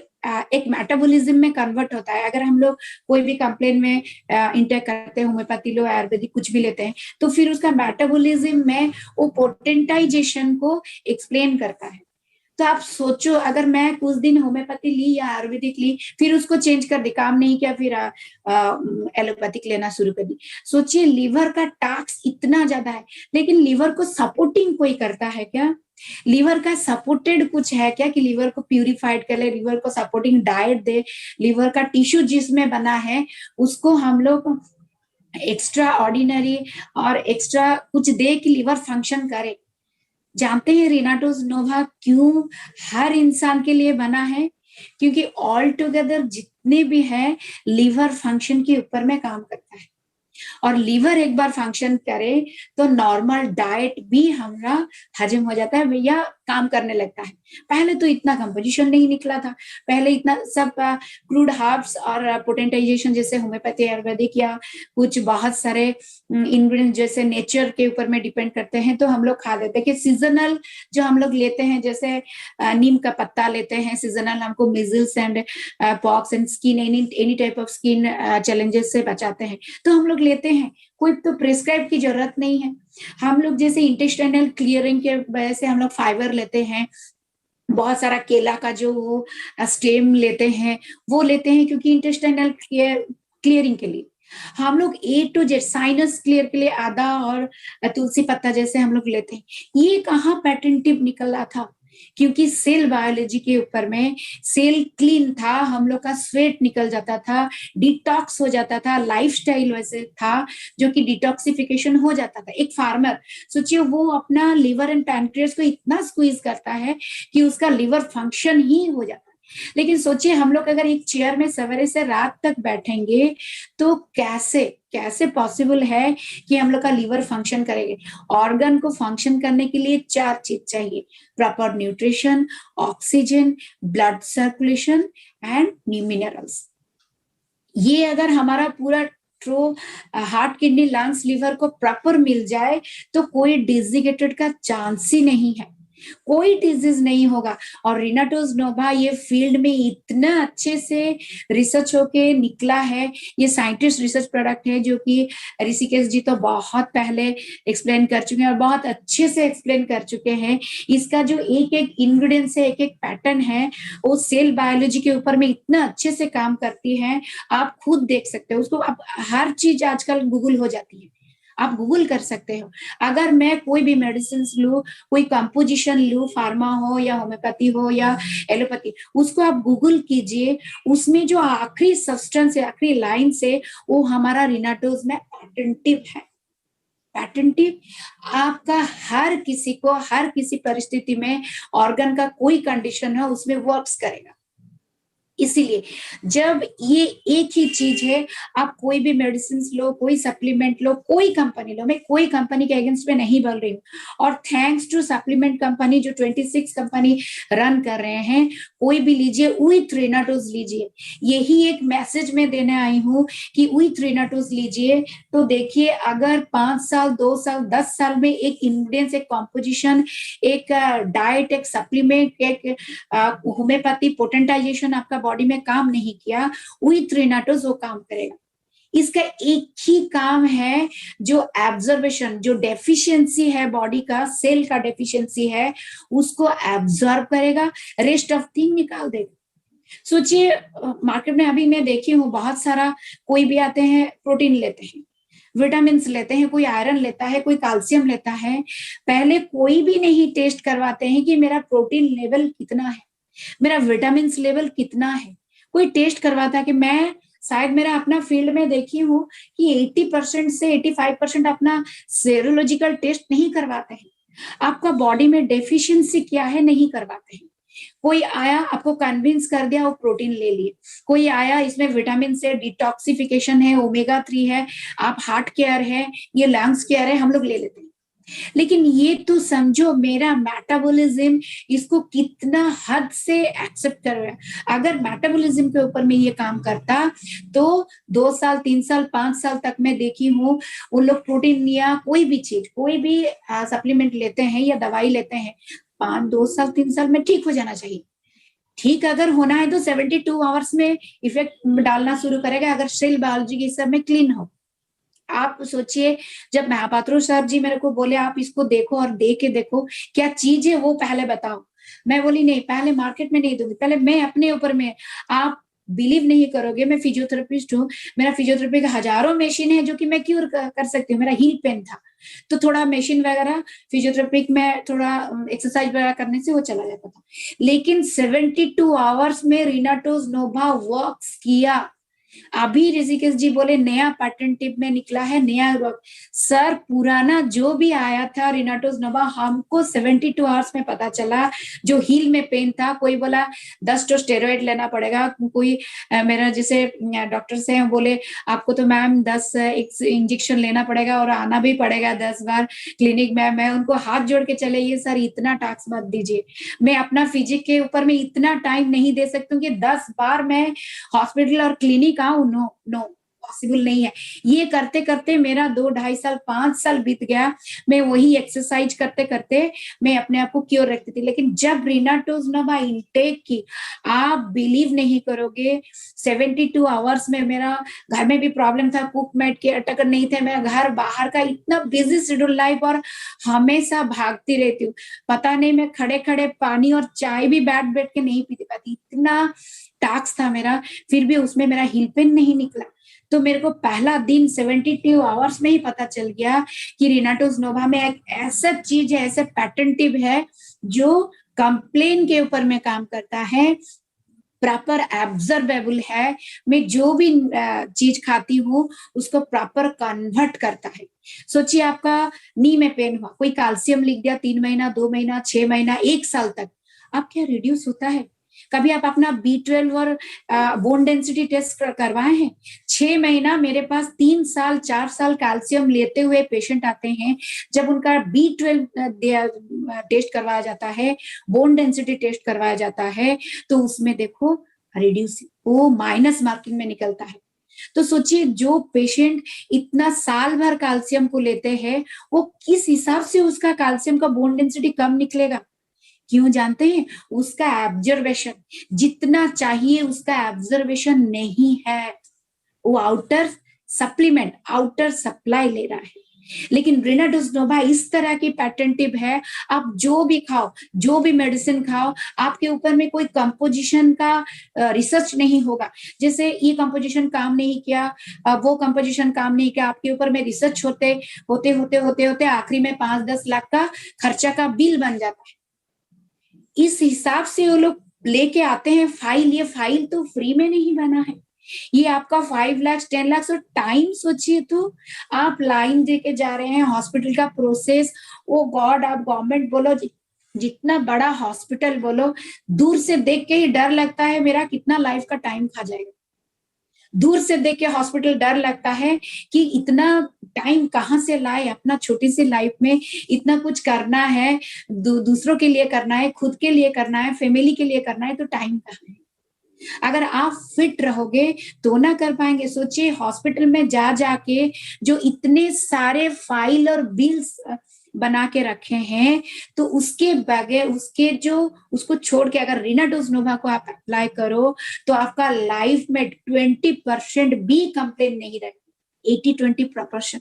एक मेटाबॉलिज्म में कन्वर्ट होता है। अगर हम लोग कोई भी कंप्लेन में इंटेक करते हैं, होम्योपैथी लो, आयुर्वेदिक कुछ भी लेते हैं, तो फिर उसका मेटाबॉलिज्म में वो पोटेंटाइजेशन को एक्सप्लेन करता है। तो आप सोचो, अगर मैं कुछ दिन होम्योपैथी ली या आयुर्वेदिक ली, फिर उसको चेंज कर दी, काम नहीं किया, फिर एलोपैथिक लेना शुरू कर दी, सोचिए लिवर का टास्क इतना ज्यादा है। लेकिन लिवर को सपोर्टिंग कोई करता है क्या? लिवर का सपोर्टेड कुछ है क्या कि लिवर को प्यूरिफाइड कर ले, लिवर को सपोर्टिंग डाइट दे, लिवर का टिश्यू जिसमें बना है उसको हम लोग एक्स्ट्रा ऑर्डिनरी और एक्स्ट्रा कुछ दे कि लिवर फंक्शन करे? जानते हैं रिनाटोस नोवा क्यों हर इंसान के लिए बना है? क्योंकि ऑल टुगेदर जितने भी हैं, लिवर फंक्शन के ऊपर में काम करता है। और लिवर एक बार फंक्शन करे तो नॉर्मल डाइट भी हमारा हजम हो जाता है या काम करने लगता है। पहले तो इतना कंपोजिशन नहीं निकला था, पहले इतना सब क्रूड हर्ब्स और पोटेंटाइजेशन जैसे होम्योपैथी आयुर्वेदिक या कुछ बहुत सारे इंग्रेडिएंट्स जैसे नेचर के ऊपर में डिपेंड करते हैं, तो हम लोग खा लेते हैं कि सीजनल जो हम लोग लेते हैं, जैसे नीम का पत्ता लेते हैं सीजनल, हमको measles and pox and skin any type of skin challenges से बचाते हैं, तो हम लोग लेते हैं। कोई तो प्रिस्क्राइब की जरूरत नहीं है। हम लोग जैसे इंटेस्टाइनल क्लियरिंग के वजह से हम लोग फाइबर लेते हैं, बहुत सारा केला का जो स्टेम लेते हैं वो लेते हैं, क्योंकि इंटेस्टाइनल क्लियरिंग के लिए हम लोग ए टू जेड साइनस क्लियर के लिए आदा और तुलसी पत्ता जैसे हम लोग लेते हैं। ये कहाँ पैटेंटिव निकला था? क्योंकि सेल बायोलॉजी के ऊपर में सेल क्लीन था, हम लोग का स्वेट निकल जाता था, डिटॉक्स हो जाता था, लाइफस्टाइल वैसे था जो कि डिटॉक्सिफिकेशन हो जाता था। एक फार्मर सोचिए, वो अपना लिवर एंड पैनक्रियास को इतना स्क्वीज करता है कि उसका लिवर फंक्शन ही हो जाता है। लेकिन सोचिए हम लोग अगर एक चेयर में सवेरे से रात तक बैठेंगे तो कैसे पॉसिबल है कि हम लोग का लिवर फंक्शन करेंगे? ऑर्गन को फंक्शन करने के लिए 4 चीज चाहिए: proper nutrition, oxygen, blood circulation and new minerals. ये अगर हमारा पूरा through heart, kidney, lungs, liver को प्रॉपर मिल जाए तो कोई डिजीजेटेड का चांस ही नहीं है, कोई डिजीज नहीं होगा। और रिनाटोस नोवा ये फील्ड में इतना अच्छे से रिसर्च होके निकला है, ये साइंटिस्ट रिसर्च प्रोडक्ट है जो कि ऋषिकेश जी तो बहुत पहले एक्सप्लेन कर चुके हैं और बहुत अच्छे से एक्सप्लेन कर चुके हैं। इसका जो एक एक इंग्रेडिएंट्स है, एक एक पैटर्न है, वो सेल बायोलॉजी के ऊपर में इतना अच्छे से काम करती है, आप खुद देख सकते हो उसको। अब हर चीज आजकल गूगल हो जाती है, आप गूगल कर सकते हो। अगर मैं कोई भी मेडिसिन लूं, कोई कंपोजिशन लूं, फार्मा हो या होम्योपैथी हो या एलोपैथी, उसको आप गूगल कीजिए, उसमें जो आखिरी सब्सटेंस है, आखिरी लाइन से, वो हमारा रिनाटोज में पेटेंटिव है। पेटेंटिव आपका हर किसी को, हर किसी परिस्थिति में ऑर्गन का कोई कंडीशन है उसमें वर्क्स करेगा। इसीलिए जब ये एक ही चीज है, आप कोई भी मेडिसिन लो, कोई सप्लीमेंट लो, कोई कंपनी लो, मैं कोई कंपनी के अगेंस्ट में नहीं बोल रही हूँ, और थैंक्स टू सप्लीमेंट कंपनी जो 26 कंपनी रन कर रहे हैं, कोई भी लीजिए, विथ रिनाटोज लीजिए। यही एक मैसेज में देने आई हूँ कि विथ रिनाटोज लीजिए। तो देखिए, अगर 5 साल, 2 साल, 10 साल में एक इंग्रेडिएंट्स, एक कॉम्पोजिशन, एक डाइट, एक सप्लीमेंट, एक होम्योपैथी पोटेंटाइजेशन आपका बॉडी में काम नहीं किया, विथ रिनाटोज वो काम करेगा। इसका एक ही काम है, जो एब्जॉर्बेशन, जो डेफिशिएंसी है बॉडी का, सेल का डेफिशिएंसी है, उसको एब्जॉर्ब करेगा, रेस्ट ऑफ थिंग निकाल देगा। सोचिए, मार्केट में अभी मैं देखी हूँ बहुत सारा, कोई भी आते हैं प्रोटीन लेते हैं, विटामिन लेते हैं, कोई आयरन लेता है, कोई कैल्शियम लेता है, पहले कोई भी नहीं टेस्ट करवाते हैं कि मेरा प्रोटीन लेवल कितना है, मेरा विटामिन लेवल कितना है। कोई टेस्ट करवाता है कि मैं शायद मेरा अपना फील्ड में देखी हूँ कि 80% से 85% अपना सेरोलॉजिकल टेस्ट नहीं करवाते हैं। आपका बॉडी में डेफिशिएंसी क्या है नहीं करवाते हैं। कोई आया, आपको कन्विंस कर दिया, वो प्रोटीन ले लिए। कोई आया, इसमें विटामिन से डिटॉक्सिफिकेशन है, ओमेगा 3 है, आप हार्ट केयर है, ये लंग्स केयर है, हम लोग ले लेते हैं। लेकिन ये तो समझो मेरा मेटाबॉलिज्म इसको कितना हद से एक्सेप्ट कर रहा है। अगर मेटाबॉलिज्म के ऊपर में ये काम करता तो 2 साल, 3 साल, 5 साल तक मैं देखी हूँ, उन लोग प्रोटीन या कोई भी चीज, कोई भी सप्लीमेंट लेते हैं या दवाई लेते हैं, 2 साल, 3 साल में ठीक हो जाना चाहिए। ठीक अगर होना है तो 72 आवर्स में इफेक्ट डालना शुरू करेगा, अगर सेल बायोलॉजी के सब में क्लीन हो। आप सोचिए, जब महापात्रो सर जी मेरे को बोले आप इसको देखो और दे के देखो क्या चीज है वो पहले बताओ, मैं बोली नहीं, पहले मार्केट में नहीं दूंगी, पहले मैं अपने ऊपर में। आप बिलीव नहीं करोगे, मैं फिजियोथेरेपिस्ट हूँ, मेरा फिजियोथेरेपी का हजारों मशीन है जो कि मैं क्योर कर सकती हूँ। मेरा हील पेन था तो थोड़ा मशीन वगैरह फिजियोथेरेपी में थोड़ा एक्सरसाइज वगैरह करने से वो चला जाता था, लेकिन 72 आवर्स में रिनाटोज नोवा वर्क्स किया। अभी ऋषिकेश जी बोले नया पैटर्न टिप में निकला है, नया सर पुराना जो भी आया था रिनाटोज नोवा, हमको 72 आवर्स में पता चला। जो हील में पेन था, कोई बोला 10 तो स्टेरॉइड लेना पड़ेगा, कोई मेरा जैसे डॉक्टर से बोले आपको तो मैम 10 इंजेक्शन लेना पड़ेगा और आना भी पड़ेगा 10 बार क्लिनिक में। मैं उनको हाथ जोड़ के चले, ये सर इतना टास्क मत दीजिए, मैं अपना फिजिक के ऊपर में इतना टाइम नहीं दे सकती हूँ कि 10 बार मैं हॉस्पिटल और क्लिनिक आऊं। नो पॉसिबल नहीं है। ये करते करते मेरा 2, 2.5 साल, 5 साल बीत गया। मैं वही एक्सरसाइज करते करते मैं अपने आप को क्योर रखती थी। लेकिन जब रिनाटोज नोवा इंटेक की, आप बिलीव नहीं करोगे, 72 आवर्स में मेरा घर में भी प्रॉब्लम था, कुक मेट के अटक नहीं थे, मेरा घर बाहर का इतना बिजी शेड्यूल लाइफ और हमेशा भागती रहती हूँ। पता नहीं मैं खड़े खड़े पानी और चाय भी बैठ बैठ के नहीं पीती पाती, इतना टास्क था मेरा, फिर भी उसमें मेरा हील पेन नहीं निकला। तो मेरे को पहला दिन 72 आवर्स में ही पता चल गया कि रिनाटोज नोवा में एक ऐसा चीज है, ऐसे पैटेंटिव है जो कंप्लेन के ऊपर में काम करता है, प्रॉपर एब्जॉर्बेबल है। मैं जो भी चीज खाती हूँ उसको प्रॉपर कन्वर्ट करता है। सोचिए, आपका नी में पेन हुआ, कोई कैल्शियम लिख दिया, 3 महीना, 2 महीना, 6 महीना, 1 साल तक, आप क्या रिड्यूस होता है? कभी आप अपना B12 और बोन डेंसिटी टेस्ट करवाए हैं? 6 महीना मेरे पास 3 साल, 4 साल कैल्शियम लेते हुए पेशेंट आते हैं। जब उनका B12 टेस्ट करवाया जाता है, बोन डेंसिटी टेस्ट करवाया जाता है, तो उसमें देखो रिड्यूस, वो माइनस मार्किंग में निकलता है। तो सोचिए, जो पेशेंट इतना साल भर कैल्शियम को लेते हैं, वो किस हिसाब से उसका कैल्शियम का बोन डेंसिटी कम निकलेगा? क्यों जानते हैं? उसका एब्जर्वेशन जितना चाहिए उसका एब्जर्वेशन नहीं है, वो आउटर सप्लीमेंट, आउटर सप्लाई ले रहा है। लेकिन रिनाडोज नोवा इस तरह की पैटेंटिव है, आप जो भी खाओ, जो भी मेडिसिन खाओ, आपके ऊपर में कोई कंपोजिशन का रिसर्च नहीं होगा। जैसे ये कंपोजिशन काम नहीं किया, वो कंपोजिशन काम नहीं किया, आपके ऊपर में रिसर्च होते आखिरी में 5-10 लाख का खर्चा का बिल बन जाता है। इस हिसाब से वो लोग लेके आते हैं फाइल। ये फाइल तो फ्री में नहीं बना है, ये आपका 5 लाख 10 लाख और टाइम सोचिए तो आप लाइन देके जा रहे हैं, हॉस्पिटल का प्रोसेस, ओ गॉड, आप गवर्नमेंट बोलो, जितना बड़ा हॉस्पिटल बोलो, दूर से देख के ही डर लगता है मेरा कितना लाइफ का टाइम खा जाएगा। दूर से देख के हॉस्पिटल डर लगता है कि इतना टाइम कहाँ से लाए, अपना छोटी सी लाइफ में इतना कुछ करना है, दूसरों के लिए करना है, खुद के लिए करना है, फैमिली के लिए करना है, तो टाइम कहाँ है। अगर आप फिट रहोगे तो ना कर पाएंगे। सोचिए हॉस्पिटल में जा जाके जो इतने सारे फाइल और बिल्स बना के रखे हैं, तो उसके बगैर उसके जो उसको छोड़ के अगर रिनाडोज नोवा को आप अप्लाई करो तो आपका लाइफ में 20% भी कंप्लेन नहीं रहेगा। 80-20 प्रोपोर्शन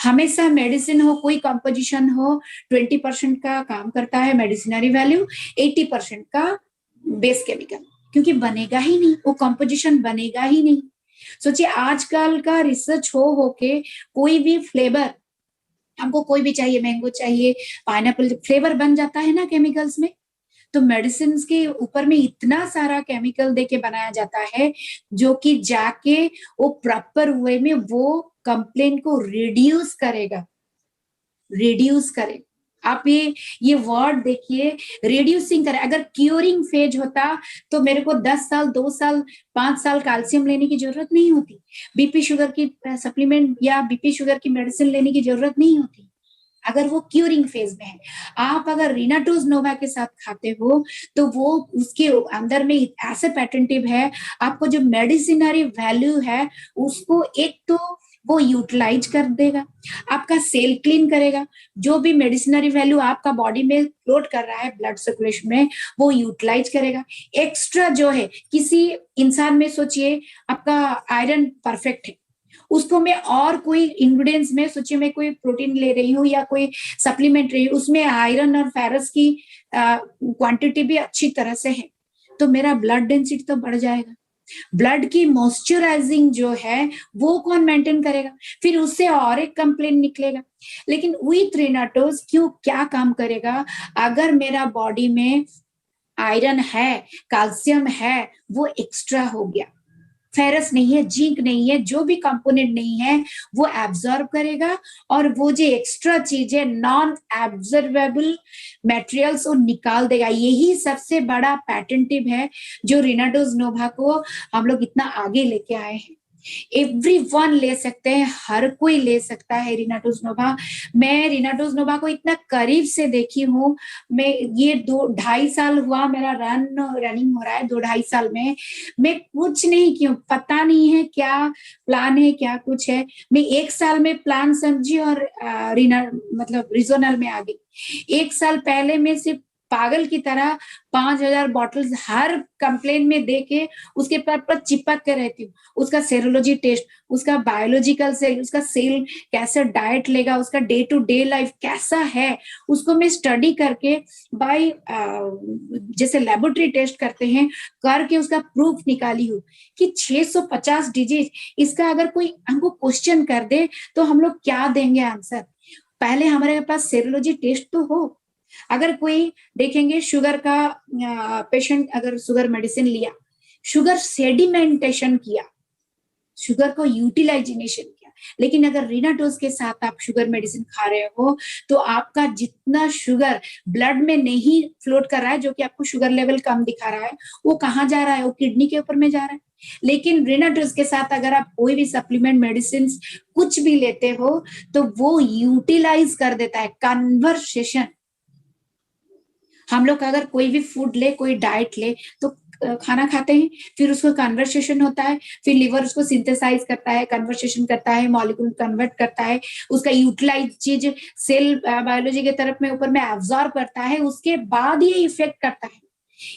हमेशा मेडिसिन हो, कोई कंपोजिशन हो, 20% का काम करता है मेडिसिनरी वैल्यू, 80% का बेस केमिकल, क्योंकि बनेगा ही नहीं, वो कंपोजिशन बनेगा ही नहीं। सोचिए आजकल का रिसर्च हो के कोई भी फ्लेवर, हमको कोई भी चाहिए, मैंगो चाहिए, पाइनएप्पल, फ्लेवर बन जाता है ना केमिकल्स में। तो मेडिसिन के ऊपर में इतना सारा केमिकल देके बनाया जाता है जो कि जाके वो प्रॉपर वे में वो कंप्लेन को रिड्यूस करेगा। आप ये वर्ड देखिए, रिड्यूसिंग करे। अगर क्यूरिंग फेज होता तो मेरे को 10 साल, 2 साल, 5 साल कैल्शियम लेने की जरूरत नहीं होती, बीपी शुगर की सप्लीमेंट या बीपी शुगर की मेडिसिन लेने की जरूरत नहीं होती, अगर वो क्यूरिंग फेज में है। आप अगर रिनाडोज नोवा के साथ खाते हो तो वो उसके अंदर में ऐसे पैटेंटिव है, आपको जो मेडिसिनरी वैल्यू है उसको एक तो वो यूटिलाइज कर देगा, आपका सेल क्लीन करेगा, जो भी मेडिसिनरी वैल्यू आपका बॉडी में फ्लोट कर रहा है ब्लड सर्कुलेशन में वो यूटिलाइज करेगा। एक्स्ट्रा जो है किसी इंसान में, सोचिए आपका आयरन परफेक्ट है, उसको मैं और कोई इंग्रेडिएंट्स में, सोचिए मैं कोई प्रोटीन ले रही हूँ या कोई सप्लीमेंट रही हूँ, उसमें आयरन और फेरस की क्वांटिटी भी अच्छी तरह से है, तो मेरा ब्लड डेंसिटी तो बढ़ जाएगा। ब्लड की मॉइस्चराइजिंग जो है वो कौन मेंटेन करेगा, फिर उससे और एक कंप्लेन निकलेगा। लेकिन विथ रिनाडोज क्यों क्या काम करेगा, अगर मेरा बॉडी में आयरन है, कैल्शियम है, वो एक्स्ट्रा हो गया, फेरस नहीं है, जिंक नहीं है, जो भी कंपोनेंट नहीं है वो एब्जॉर्ब करेगा और वो जो एक्स्ट्रा चीज है नॉन एब्जॉर्बेबल मटेरियल्स वो निकाल देगा। यही सबसे बड़ा पैटेंटिव है जो रिनाडोज नोवा को हम लोग इतना आगे लेके आए हैं। एवरीवन ले सकते हैं, हर कोई ले सकता है रिनाडोज नोवा। मैं रिनाडोज नोवा को इतना करीब से देखी हूँ, मैं ये 2-2.5 साल हुआ मेरा रनिंग हो रहा है, 2-2.5 साल में मैं कुछ नहीं की हूँ, पता नहीं है क्या प्लान है क्या कुछ है, मैं 1 साल में प्लान समझी और मतलब रीजनल में आ गई। 1 साल पहले मैं सिर्फ पागल की तरह 5,000 बॉटल्स हर कंप्लेन में दे के उसके पर चिपक के रहती हूँ। उसका सेरोलॉजी टेस्ट, उसका बायोलॉजिकल सेल, उसका सेल कैसे डाइट लेगा, उसका डे टू डे लाइफ कैसा है, उसको मैं स्टडी करके बाय जैसे लेबोरेटरी टेस्ट करते हैं करके उसका प्रूफ निकाली हूँ कि 650 डिजीज, इसका अगर कोई हमको क्वेश्चन कर दे तो हम लोग क्या देंगे आंसर। पहले हमारे पास सेरोलॉजी टेस्ट तो हो। अगर कोई देखेंगे शुगर का पेशेंट, अगर शुगर मेडिसिन लिया, शुगर सेडिमेंटेशन किया, शुगर को यूटिलाइजेशन किया, लेकिन अगर रिनाडोज के साथ आप शुगर मेडिसिन खा रहे हो तो आपका जितना शुगर ब्लड में नहीं फ्लोट कर रहा है, जो कि आपको शुगर लेवल कम दिखा रहा है, वो कहाँ जा रहा है, वो किडनी के ऊपर में जा रहा है। लेकिन रिनाडोज के साथ अगर आप कोई भी सप्लीमेंट मेडिसिन कुछ भी लेते हो तो वो यूटिलाइज कर देता है, कन्वर्सेशन। हम लोग अगर कोई भी फूड ले, कोई डाइट ले तो खाना खाते हैं, फिर उसको कन्वर्सेशन होता है, फिर लिवर उसको सिंथेसाइज करता है, कन्वर्सेशन करता है, मॉलिक्यूल कन्वर्ट करता है, उसका यूटिलाइज चीज सेल बायोलॉजी के तरफ में ऊपर में एब्जॉर्ब करता है, उसके बाद ये इफेक्ट करता है।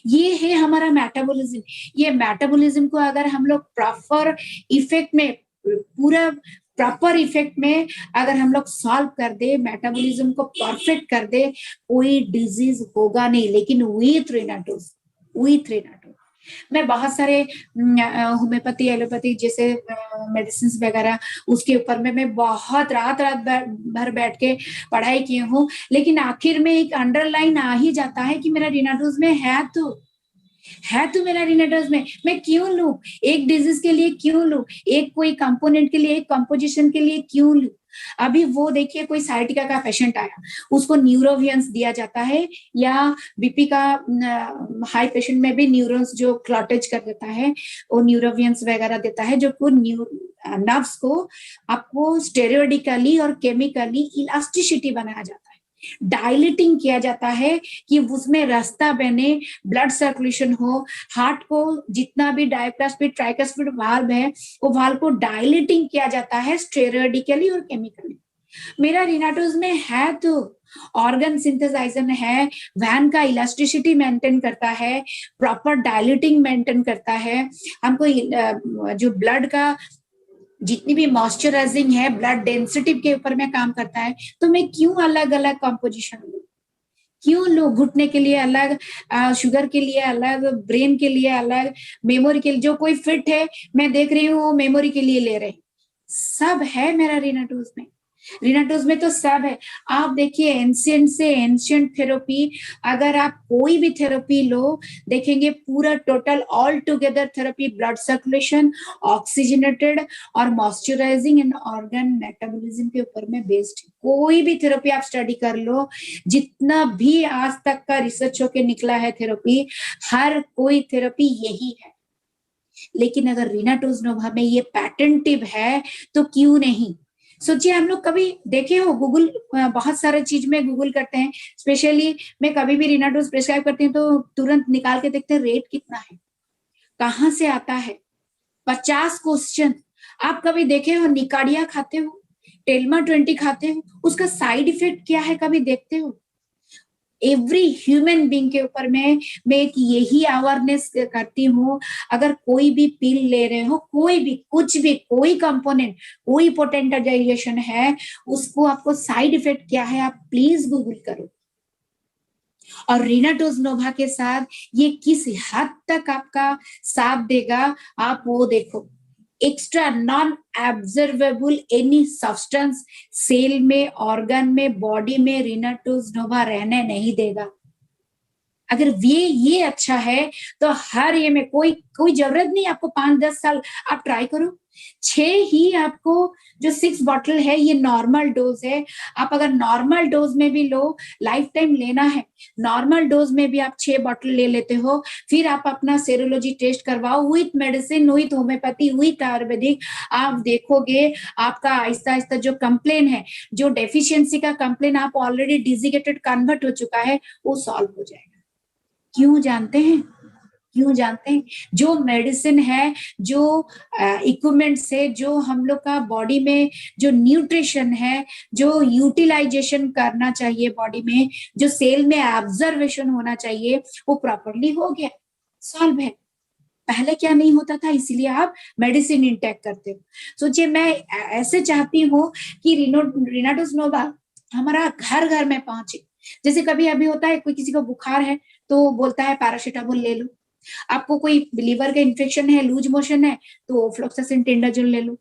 ये है हमारा मेटाबॉलिज्म। ये मेटाबॉलिज्म को अगर हम लोग प्रॉपर इफेक्ट में पूरा प्रॉपर इफेक्ट में अगर हम लोग सॉल्व कर दे, मेटाबॉलिज्म को परफेक्ट कर दे, कोई डिजीज होगा नहीं, लेकिन विथ रिनाटोज, विथ रिनाटोज। मैं बहुत सारे होम्योपैथी, एलोपैथी जैसे मेडिसिन वगैरह उसके ऊपर में मैं बहुत रात भर बैठ के पढ़ाई की हूँ, लेकिन आखिर में एक अंडरलाइन आ ही जाता है कि मेरा रिनाटोज में है तो मेरा रिनाटोज में मैं क्यों लूं, एक डिजीज के लिए क्यों लूं, एक कोई कंपोनेंट के लिए, एक कंपोजिशन के लिए क्यों लूं। अभी वो देखिए, कोई साइटिका का पेशेंट आया, उसको न्यूरोवियंस दिया जाता है, या बीपी का हाई पेशेंट में भी न्यूरॉन्स जो क्लॉटेज कर देता है, वो न्यूरोवियंस वगैरह देता है, जो नर्व्स को आपको स्टेरियोडिकली और केमिकली इलास्टिसिटी बनाया जाता है, डायलिटिंग किया जाता है कि उसमें रास्ता बने, ब्लड सर्कुलेशन हो, हार्ट को जितना भी डायफ्रास्पिड ट्राइकस्पिड वाल्व है, वो वाल्व को डायलिटिंग किया जाता है स्टेरियोडिकली और केमिकली। मेरा रिनाटोज में है तो ऑर्गन सिंथेसाइजर है, वैन का इलास्टिसिटी मेंटेन करता है, प्रॉपर डायलिटिंग मेंटेन करता है, हमको जो ब्लड का जितनी भी मॉइस्चराइजिंग है, ब्लड डेंसिटी के ऊपर में काम करता है। तो मैं क्यों अलग अलग कॉम्पोजिशन लूं, क्यों लो, घुटने के लिए अलग, शुगर के लिए अलग, ब्रेन के लिए अलग, मेमोरी के लिए, जो कोई फिट है मैं देख रही हूँ मेमोरी के लिए ले रहे, सब है मेरा रिनाटोज में। रिनाटोज में तो सब है। आप देखिए एंशिएंट से एंशिएंट थेरेपी, अगर आप कोई भी थेरेपी लो, देखेंगे पूरा total all together therapy blood circulation, oxygenated और मॉइस्चराइजिंग एंड ऑर्गन मेटाबॉलिज्म के ऊपर में बेस्ड। कोई भी थेरेपी आप स्टडी कर लो, जितना भी आज तक का रिसर्च होके निकला है थेरेपी, हर कोई थेरेपी यही है। लेकिन अगर रिनाटोज नोवा में ये पैटेंटिव है तो क्यों नहीं। सोचिए, हम लोग कभी देखे हो, गूगल बहुत सारे चीज में गूगल करते हैं, स्पेशली मैं कभी भी रिनाटोज प्रिस्क्राइब करती हूँ तो तुरंत निकाल के देखते हैं रेट कितना है, कहाँ से आता है, 50 क्वेश्चन। आप कभी देखे हो निकाडिया खाते हो, टेल्मा 20 खाते हो, उसका साइड इफेक्ट क्या है कभी देखते हो। एवरी ह्यूमन बीइंग के ऊपर में मैं एक यही अवेयरनेस करती हूँ, अगर कोई भी पिल ले रहे हो, कोई भी कुछ भी, कोई कंपोनेंट, कोई पोटेंटाइजेशन है, उसको आपको साइड इफेक्ट क्या है आप प्लीज गूगल करो। और रिनाटोज नोवा के साथ ये किस हद तक आपका साथ देगा आप वो देखो। Extra non observable any substance cell में, ऑर्गन में, बॉडी में रिनाटोज नोवा रहने नहीं देगा। अगर ये अच्छा है तो हर ये में कोई जरूरत नहीं आपको 5-10 साल आप ट्राई करो। 6 ही आपको, जो 6 बॉटल है ये नॉर्मल डोज है। आप अगर नॉर्मल डोज में भी लो, लाइफ टाइम लेना है, नॉर्मल डोज में भी आप 6 बॉटल ले लेते हो, फिर आप अपना सेरोलॉजी टेस्ट करवाओ with medicine, with homeopathy, with Ayurvedic. आप देखोगे आपका आहिस्ता आहिस्ता जो कंप्लेन है, जो डेफिशिएंसी का कंप्लेन आप ऑलरेडी डिजिगेटेड कन्वर्ट हो चुका है, वो सॉल्व हो जाएगा। क्यों जानते हैं, क्यों जानते हैं? जो मेडिसिन है, जो इक्विपमेंट से, जो हम लोग का बॉडी में जो न्यूट्रिशन है, जो यूटिलाइजेशन करना चाहिए बॉडी में, जो सेल में ऑब्जर्वेशन होना चाहिए, वो प्रॉपरली हो गया, सॉल्व है। पहले क्या नहीं होता था, इसीलिए आप मेडिसिन इंटेक करते हो। सोचिए, मैं ऐसे चाहती हूँ कि रिनाटोज नोवा हमारा घर घर में पहुंचे। जैसे कभी अभी होता है, कोई किसी को बुखार है तो बोलता है पैरासीटामोल ले लो, आपको कोई लीवर का इन्फेक्शन है, लूज मोशन है, तो फ्लोक्सासिन टेंडाजोल ले लो।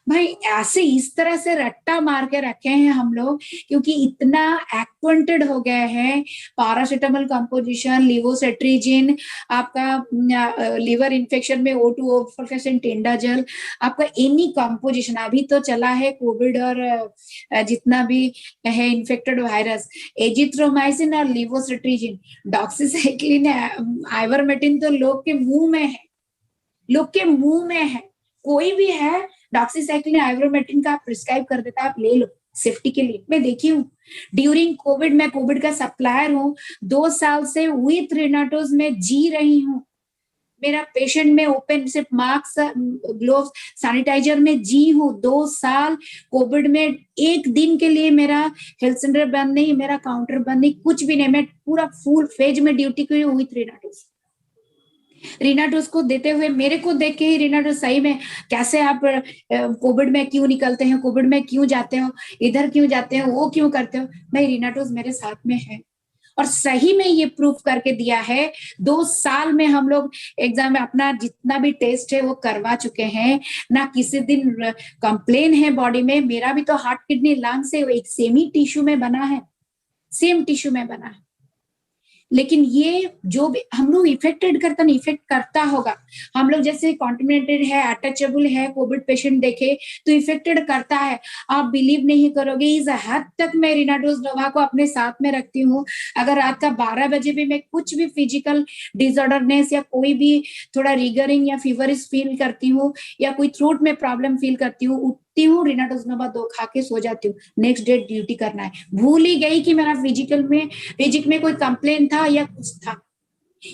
भाई ऐसे इस तरह से रट्टा मार के रखे हैं हम लोग, क्योंकि इतना एक्वेंटेड हो गए हैं। पैरासीटामोल कंपोजिशन, लिवोसेट्रिजिन, आपका लीवर इन्फेक्शन में O2 फ्लोक्सासिन टेंडाजोल, आपका एनी कंपोजिशन। अभी तो चला है कोविड और जितना भी है इन्फेक्टेड वायरस, एजिथ्रोमाइसिन और लिवोसेट्रिजिन, डॉक्सीसाइक्लिन, आइवरमेक्टिन तो लोग के मुंह में है, लोग के मुंह में है। कोई भी है डॉक्सीसाइक्लिन, आइवरमेक्टिन का प्रिस्क्राइब कर देता है, आप ले लो सेफ्टी के लिए। मैं देखी हूँ ड्यूरिंग कोविड, मैं कोविड का सप्लायर हूँ, 2 साल से विथ रिनाटोज में जी रही हूँ। मेरा पेशेंट में ओपन सिर्फ मास्क, ग्लोव्स, सैनिटाइजर में जी हूँ 2 साल। कोविड में एक दिन के लिए मेरा हेल्थ सेंटर बंद नहीं, मेरा काउंटर बंद नहीं, कुछ भी नहीं, मैं पूरा फुल फेज में ड्यूटी की हुई विथ रिनाटोज। रिनाटोस को देते हुए मेरे को देख के ही रिनाटोस सही में कैसे आप कोविड में क्यों निकलते हैं, कोविड में क्यों जाते हो, इधर क्यों जाते हो, वो क्यों करते हो, नहीं रिनाटोस मेरे साथ में है और सही में ये प्रूफ करके दिया है। 2 साल में हम लोग एग्जाम में अपना जितना भी टेस्ट है वो करवा चुके हैं, ना किसी दिन कंप्लेन है बॉडी में। मेरा भी तो हार्ट किडनी लंग से एक सेमी टिश्यू में बना है, सेम टिश्यू में बना है, लेकिन ये जो भी हम लोग इफेक्टेड करता नहीं, इफेक्ट करता होगा। हम लोग जैसे कॉन्टिनेंटेड है, अटचेबल है, कोविड पेशेंट देखे तो इफेक्टेड करता है। आप बिलीव नहीं करोगे, इस हद तक मैं रिनाडोज नोवा को अपने साथ में रखती हूँ। अगर रात का 12 बजे भी मैं कुछ भी फिजिकल डिसऑर्डरनेस या कोई भी थोड़ा रिगरिंग या फीवरिश फील करती हूँ या कोई थ्रोट में प्रॉब्लम फील करती हूँ, उठती हूँ, रिनाडोज नोवा 2 खा के सो जाती हूँ। नेक्स्ट डे ड्यूटी करना है। भूल ही गई कि मेरा फिजिक में कोई कंप्लेन था या कुछ था।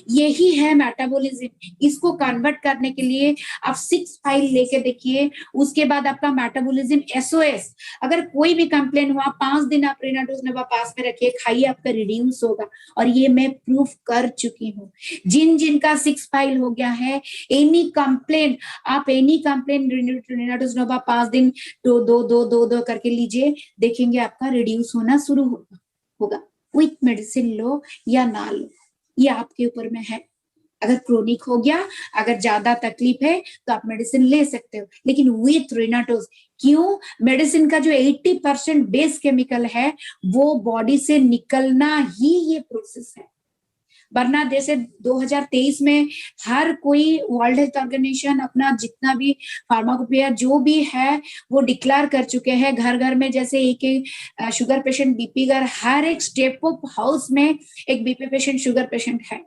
यही है मेटाबॉलिज्म। इसको कन्वर्ट करने के लिए आप 6 फाइल लेके देखिए, उसके बाद आपका मेटाबॉलिज्म एसओएस। अगर कोई भी कंप्लेन हुआ 5 दिन आप रिनाडोज नोवा पास में रखिए, खाइए, आपका रिड्यूस होगा। और ये मैं प्रूफ कर चुकी हूँ। जिनका 6 फाइल हो गया है, एनी कंप्लेन रिनाडोज नोवा 5 दिन दो करके लीजिए, देखेंगे आपका रिड्यूस होना शुरू होगा। विथ मेडिसिन लो या ना लो, ये आपके ऊपर में है। अगर क्रोनिक हो गया, अगर ज्यादा तकलीफ है तो आप मेडिसिन ले सकते हो, लेकिन विथ रिनाटोज क्यों? मेडिसिन का जो 80% बेस केमिकल है वो बॉडी से निकलना ही ये प्रोसेस है। वरना जैसे 2023 में हर कोई वर्ल्ड हेल्थ ऑर्गेनाइजेशन अपना जितना भी फार्माकोपिया जो भी है वो डिक्लेयर कर चुके हैं। घर घर में जैसे एक शुगर पेशेंट, बीपी का, हर एक स्टेप ऑफ हाउस में एक बीपी पेशेंट, शुगर पेशेंट है।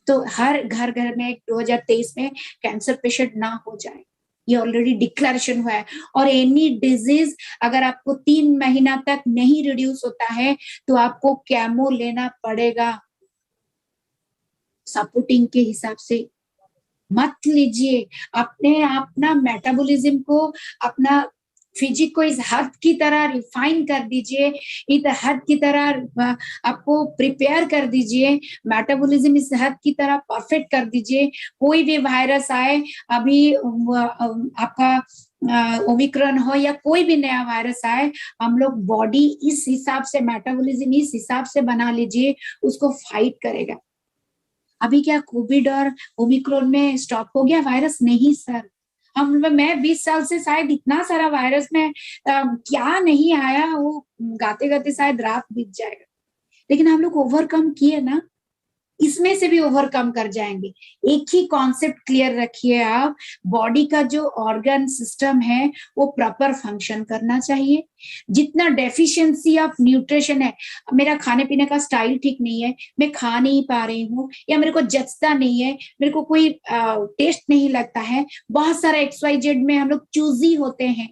तो हर घर घर में 2023 में कैंसर पेशेंट ना हो जाए, ये ऑलरेडी डिक्लेरेशन हुआ है। और एनी डिजीज अगर आपको 3 महीना तक नहीं रिड्यूस होता है तो आपको कैमो लेना पड़ेगा। सपोर्टिंग के हिसाब से मत लीजिए। अपना मेटाबॉलिज्म को, अपना फिजिक को इस हद की तरह रिफाइन कर दीजिए, इस हद की तरह आपको प्रिपेयर कर दीजिए, मेटाबॉलिज्म इस हद की तरह परफेक्ट कर दीजिए। कोई भी वायरस आए, अभी आपका ओमिक्रॉन हो या कोई भी नया वायरस आए, हम लोग बॉडी इस हिसाब से, मेटाबॉलिज्म इस हिसाब से बना लीजिए, उसको फाइट करेगा। अभी क्या कोविड और ओमिक्रॉन में स्टॉप हो गया वायरस? नहीं सर, मैं 20 साल से शायद इतना सारा वायरस में क्या नहीं आया, वो गाते गाते शायद रात बीत जाएगा, लेकिन हम लोग ओवरकम किए ना, इसमें से भी ओवरकम कर जाएंगे। एक ही कॉन्सेप्ट क्लियर रखिए आप, बॉडी का जो ऑर्गन सिस्टम है वो प्रॉपर फंक्शन करना चाहिए। जितना डेफिशिएंसी ऑफ न्यूट्रिशन है, मेरा खाने पीने का स्टाइल ठीक नहीं है, मैं खा नहीं पा रही हूँ, या मेरे को जचता नहीं है, मेरे को कोई टेस्ट नहीं लगता है, बहुत सारा XYZ में हम लोग चूजी होते हैं।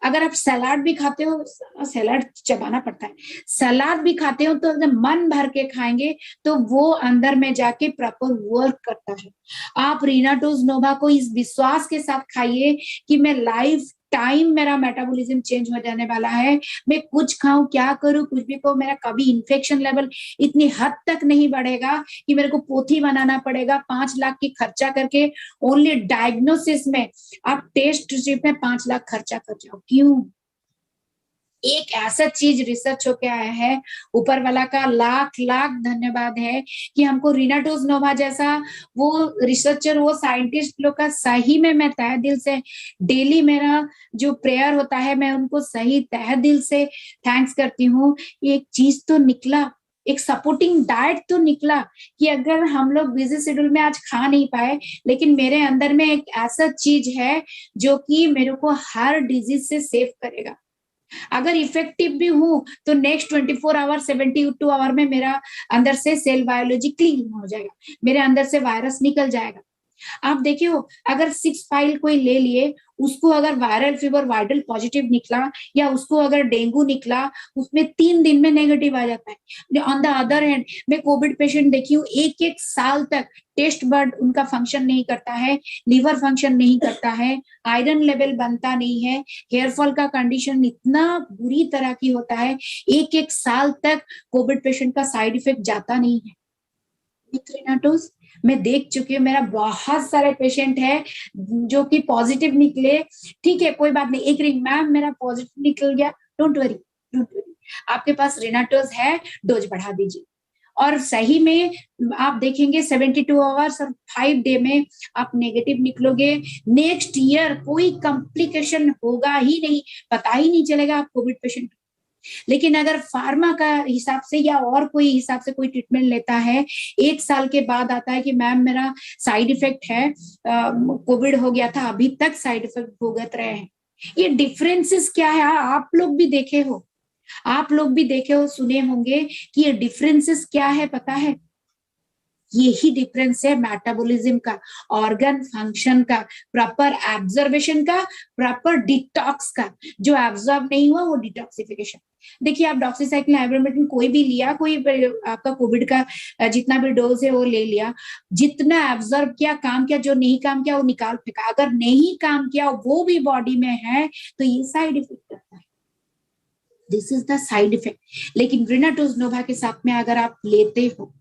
अगर आप सलाद भी खाते हो, सलाद चबाना पड़ता है, सलाद भी खाते हो तो अगर मन भर के खाएंगे तो वो अंदर में जाके प्रॉपर वर्क करता है। आप रिनाटोज नोवा को इस विश्वास के साथ खाइए कि मैं लाइफ टाइम मेरा मेटाबॉलिज्म चेंज हो जाने वाला है। मैं कुछ खाऊं, क्या करूं, कुछ भी कहूं, मेरा कभी इन्फेक्शन लेवल इतनी हद तक नहीं बढ़ेगा कि मेरे को पोथी बनाना पड़ेगा 5 लाख की खर्चा करके। ओनली डायग्नोसिस में आप टेस्ट स्ट्रिप में 5 लाख खर्चा कर जाओ। क्यों? एक ऐसा चीज रिसर्च होके आया है, ऊपर वाला का लाख लाख धन्यवाद है कि हमको रिनाटोज नोवा जैसा वो रिसर्चर, वो साइंटिस्ट लोग का सही में मैं तहे दिल से, डेली मेरा जो प्रेयर होता है मैं उनको सही तहे दिल से थैंक्स करती हूँ। एक चीज तो निकला, एक सपोर्टिंग डाइट तो निकला कि अगर हम लोग बिजी शेड्यूल में आज खा नहीं पाए, लेकिन मेरे अंदर में एक ऐसा चीज है जो कि मेरे को हर डिजीज से सेव करेगा। अगर इफेक्टिव भी हूं तो नेक्स्ट 24 आवर 72 आवर में मेरा अंदर से सेल बायोलॉजी क्लीन हो जाएगा, मेरे अंदर से वायरस निकल जाएगा। आप देखियो, अगर 6 फाइल कोई ले लिए, उसको अगर वायरल फीवर वाइडल पॉजिटिव निकला या उसको अगर डेंगू निकला, उसमें 3 दिन में नेगेटिव आ जाता है। ऑन द अदर हैंड मैं कोविड पेशेंट देखी हूँ, 1 साल तक टेस्ट बर्ड उनका फंक्शन नहीं करता है, लिवर फंक्शन नहीं करता है, आयरन लेवल बनता नहीं है, हेयर फॉल का कंडीशन इतना बुरी तरह की होता है, 1 साल तक कोविड पेशेंट का साइड इफेक्ट जाता नहीं है। विथ रिनाटोज मैं देख चुकी हूँ, मेरा बहुत सारे पेशेंट है जो कि पॉजिटिव निकले, ठीक है कोई बात नहीं, एक रिंग मैम मेरा पॉजिटिव निकल गया, डोंट वरी, आपके पास रेनाटोज है, डोज बढ़ा दीजिए। और सही में आप देखेंगे 72 आवर्स और 5 डे में आप नेगेटिव निकलोगे, नेक्स्ट ईयर कोई कॉम्प्लिकेशन होगा ही नहीं, पता ही नहीं चलेगा आप कोविड पेशेंट। लेकिन अगर फार्मा का हिसाब से या और कोई हिसाब से कोई ट्रीटमेंट लेता है, 1 साल के बाद आता है कि मैम मेरा साइड इफेक्ट है, कोविड हो गया था, अभी तक साइड इफेक्ट भुगत रहे हैं। ये डिफरेंसेस क्या है, आप लोग भी देखे हो, आप लोग भी देखे हो, सुने होंगे कि ये डिफरेंसेस क्या है, पता है? यही डिफरेंस है मेटाबॉलिज्म का, ऑर्गन फंक्शन का, प्रॉपर एब्जर्वेशन का, प्रॉपर डिटॉक्स का। जो एब्जॉर्ब नहीं हुआ वो डिटॉक्सिफिकेशन। देखिए आप डॉक्सीसाइक्लिन, आइवरमेक्टिन कोई भी लिया, कोई आपका कोविड का जितना भी डोज है वो ले लिया, जितना एब्जॉर्ब किया, काम किया, जो नहीं काम किया वो निकाल फेंका। अगर नहीं काम किया वो भी बॉडी में है तो ये साइड इफेक्ट करता है, this is the side effect. लेकिन रेनाटोज नोवा के साथ में अगर आप लेते हो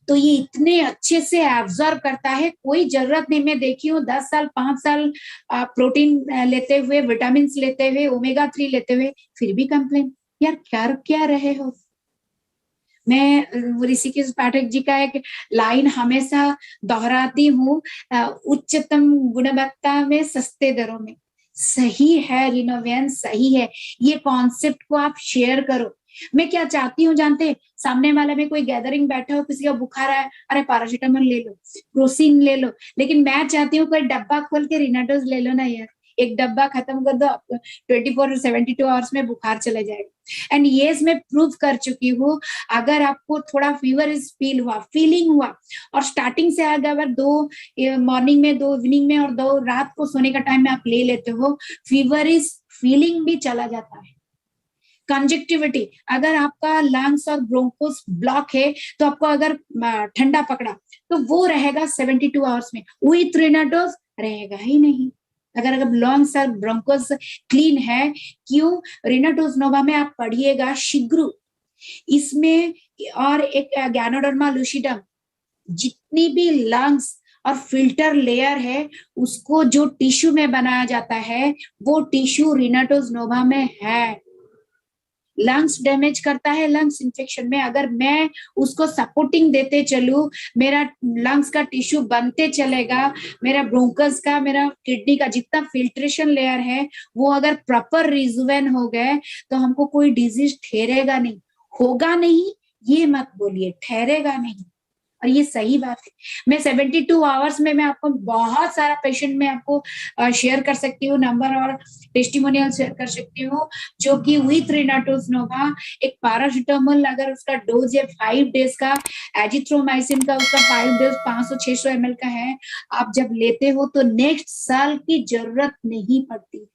तो ये इतने अच्छे से एब्जॉर्ब करता है, कोई जरूरत नहीं। मैं देखी हूँ 10 साल 5 साल प्रोटीन लेते हुए, विटामिन लेते हुए, ओमेगा 3 लेते हुए, फिर भी कंप्लेन, यार क्या रहे हो। मैं ऋषिकेश पाठक जी का एक लाइन हमेशा दोहराती हूँ, उच्चतम गुणवत्ता में सस्ते दरों में। सही है रिनोवेन, सही है, ये कॉन्सेप्ट को आप शेयर करो। मैं क्या चाहती हूँ जानते, सामने वाले में कोई गैदरिंग बैठा हो, किसी का बुखार है, अरे पैरासिटामोल ले लो, क्रोसिन ले लो, लेकिन मैं चाहती हूँ कोई डब्बा खोल के रिनाटोज ले लो ना यार, एक डब्बा खत्म कर दो, 24 72 आवर्स में बुखार चले जाएगा। एंड ये मैं प्रूव कर चुकी हूँ, अगर आपको थोड़ा फीवर फील हुआ, फीलिंग हुआ, और स्टार्टिंग से अगर 2 मॉर्निंग में, 2 इवनिंग में और 2 रात को सोने का टाइम में आप ले लेते हो, फीवर फीलिंग भी चला जाता है। कंजक्टिविटी, अगर आपका लंग्स और ब्रोंकोस ब्लॉक है तो आपको अगर ठंडा पकड़ा तो वो रहेगा 72 आवर्स में, विथ रेनाटोज रहेगा ही नहीं। अगर लंग्स और ब्रोंकोस क्लीन है, क्यों? रेनाटोज नोवा में आप पढ़िएगा शीघ्र, इसमें और एक गैनोडर्मा लूसिडम, जितनी भी लंग्स और फिल्टर लेयर है उसको जो टिश्यू में बनाया जाता है, वो टिश्यू रेनाटोज नोवा में है। लंग्स डैमेज करता है, लंग्स इन्फेक्शन में अगर मैं उसको सपोर्टिंग देते चलूं, मेरा लंग्स का टिश्यू बनते चलेगा, मेरा ब्रोंकस का, मेरा किडनी का जितना फिल्ट्रेशन लेयर है वो अगर प्रॉपर रिजुवेन हो गए तो हमको कोई डिजीज ठहरेगा नहीं, होगा नहीं ये मत बोलिए, ठहरेगा नहीं। और ये सही बात है। मैं 72 आवर्स में मैं आपको बहुत सारा पेशेंट में आपको शेयर कर सकती हूँ, नंबर और टेस्टिमोनियल शेयर कर सकती हूँ, जो कि विथ रेनाटोज नोवा, एक पैरासिटामोल अगर उसका डोज है 5 डेज का, एजिथ्रोमाइसिन का उसका 5 डेज 500-600 ml का है, आप जब लेते हो तो नेक्स्ट साल की जरूरत नहीं पड़ती।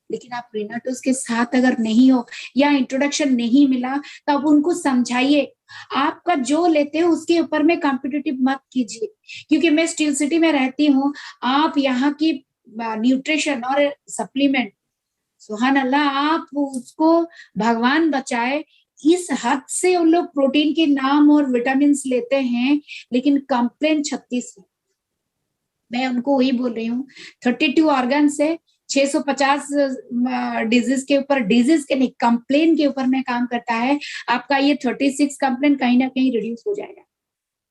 लेकिन आप रेनाटोज के साथ अगर नहीं हो या इंट्रोडक्शन नहीं मिला तो आप उनको समझाइए, आपका जो लेते हो उसके ऊपर में कॉम्पिटिटिव मत कीजिए, क्योंकि मैं स्टील सिटी में रहती हूँ, आप यहाँ की न्यूट्रिशन और सप्लीमेंट, सुभान अल्लाह, आप उसको भगवान बचाए, इस हद से उन लोग प्रोटीन के नाम और विटामिन लेते हैं, लेकिन कंप्लेन 36 है। मैं उनको वही बोल रही हूँ, 32 ऑर्गन से 650 डिजीज के ऊपर, डिजीज के नहीं कंप्लेन के ऊपर में काम करता है, आपका ये 36 कंप्लेन कहीं ना कहीं रिड्यूस हो जाएगा।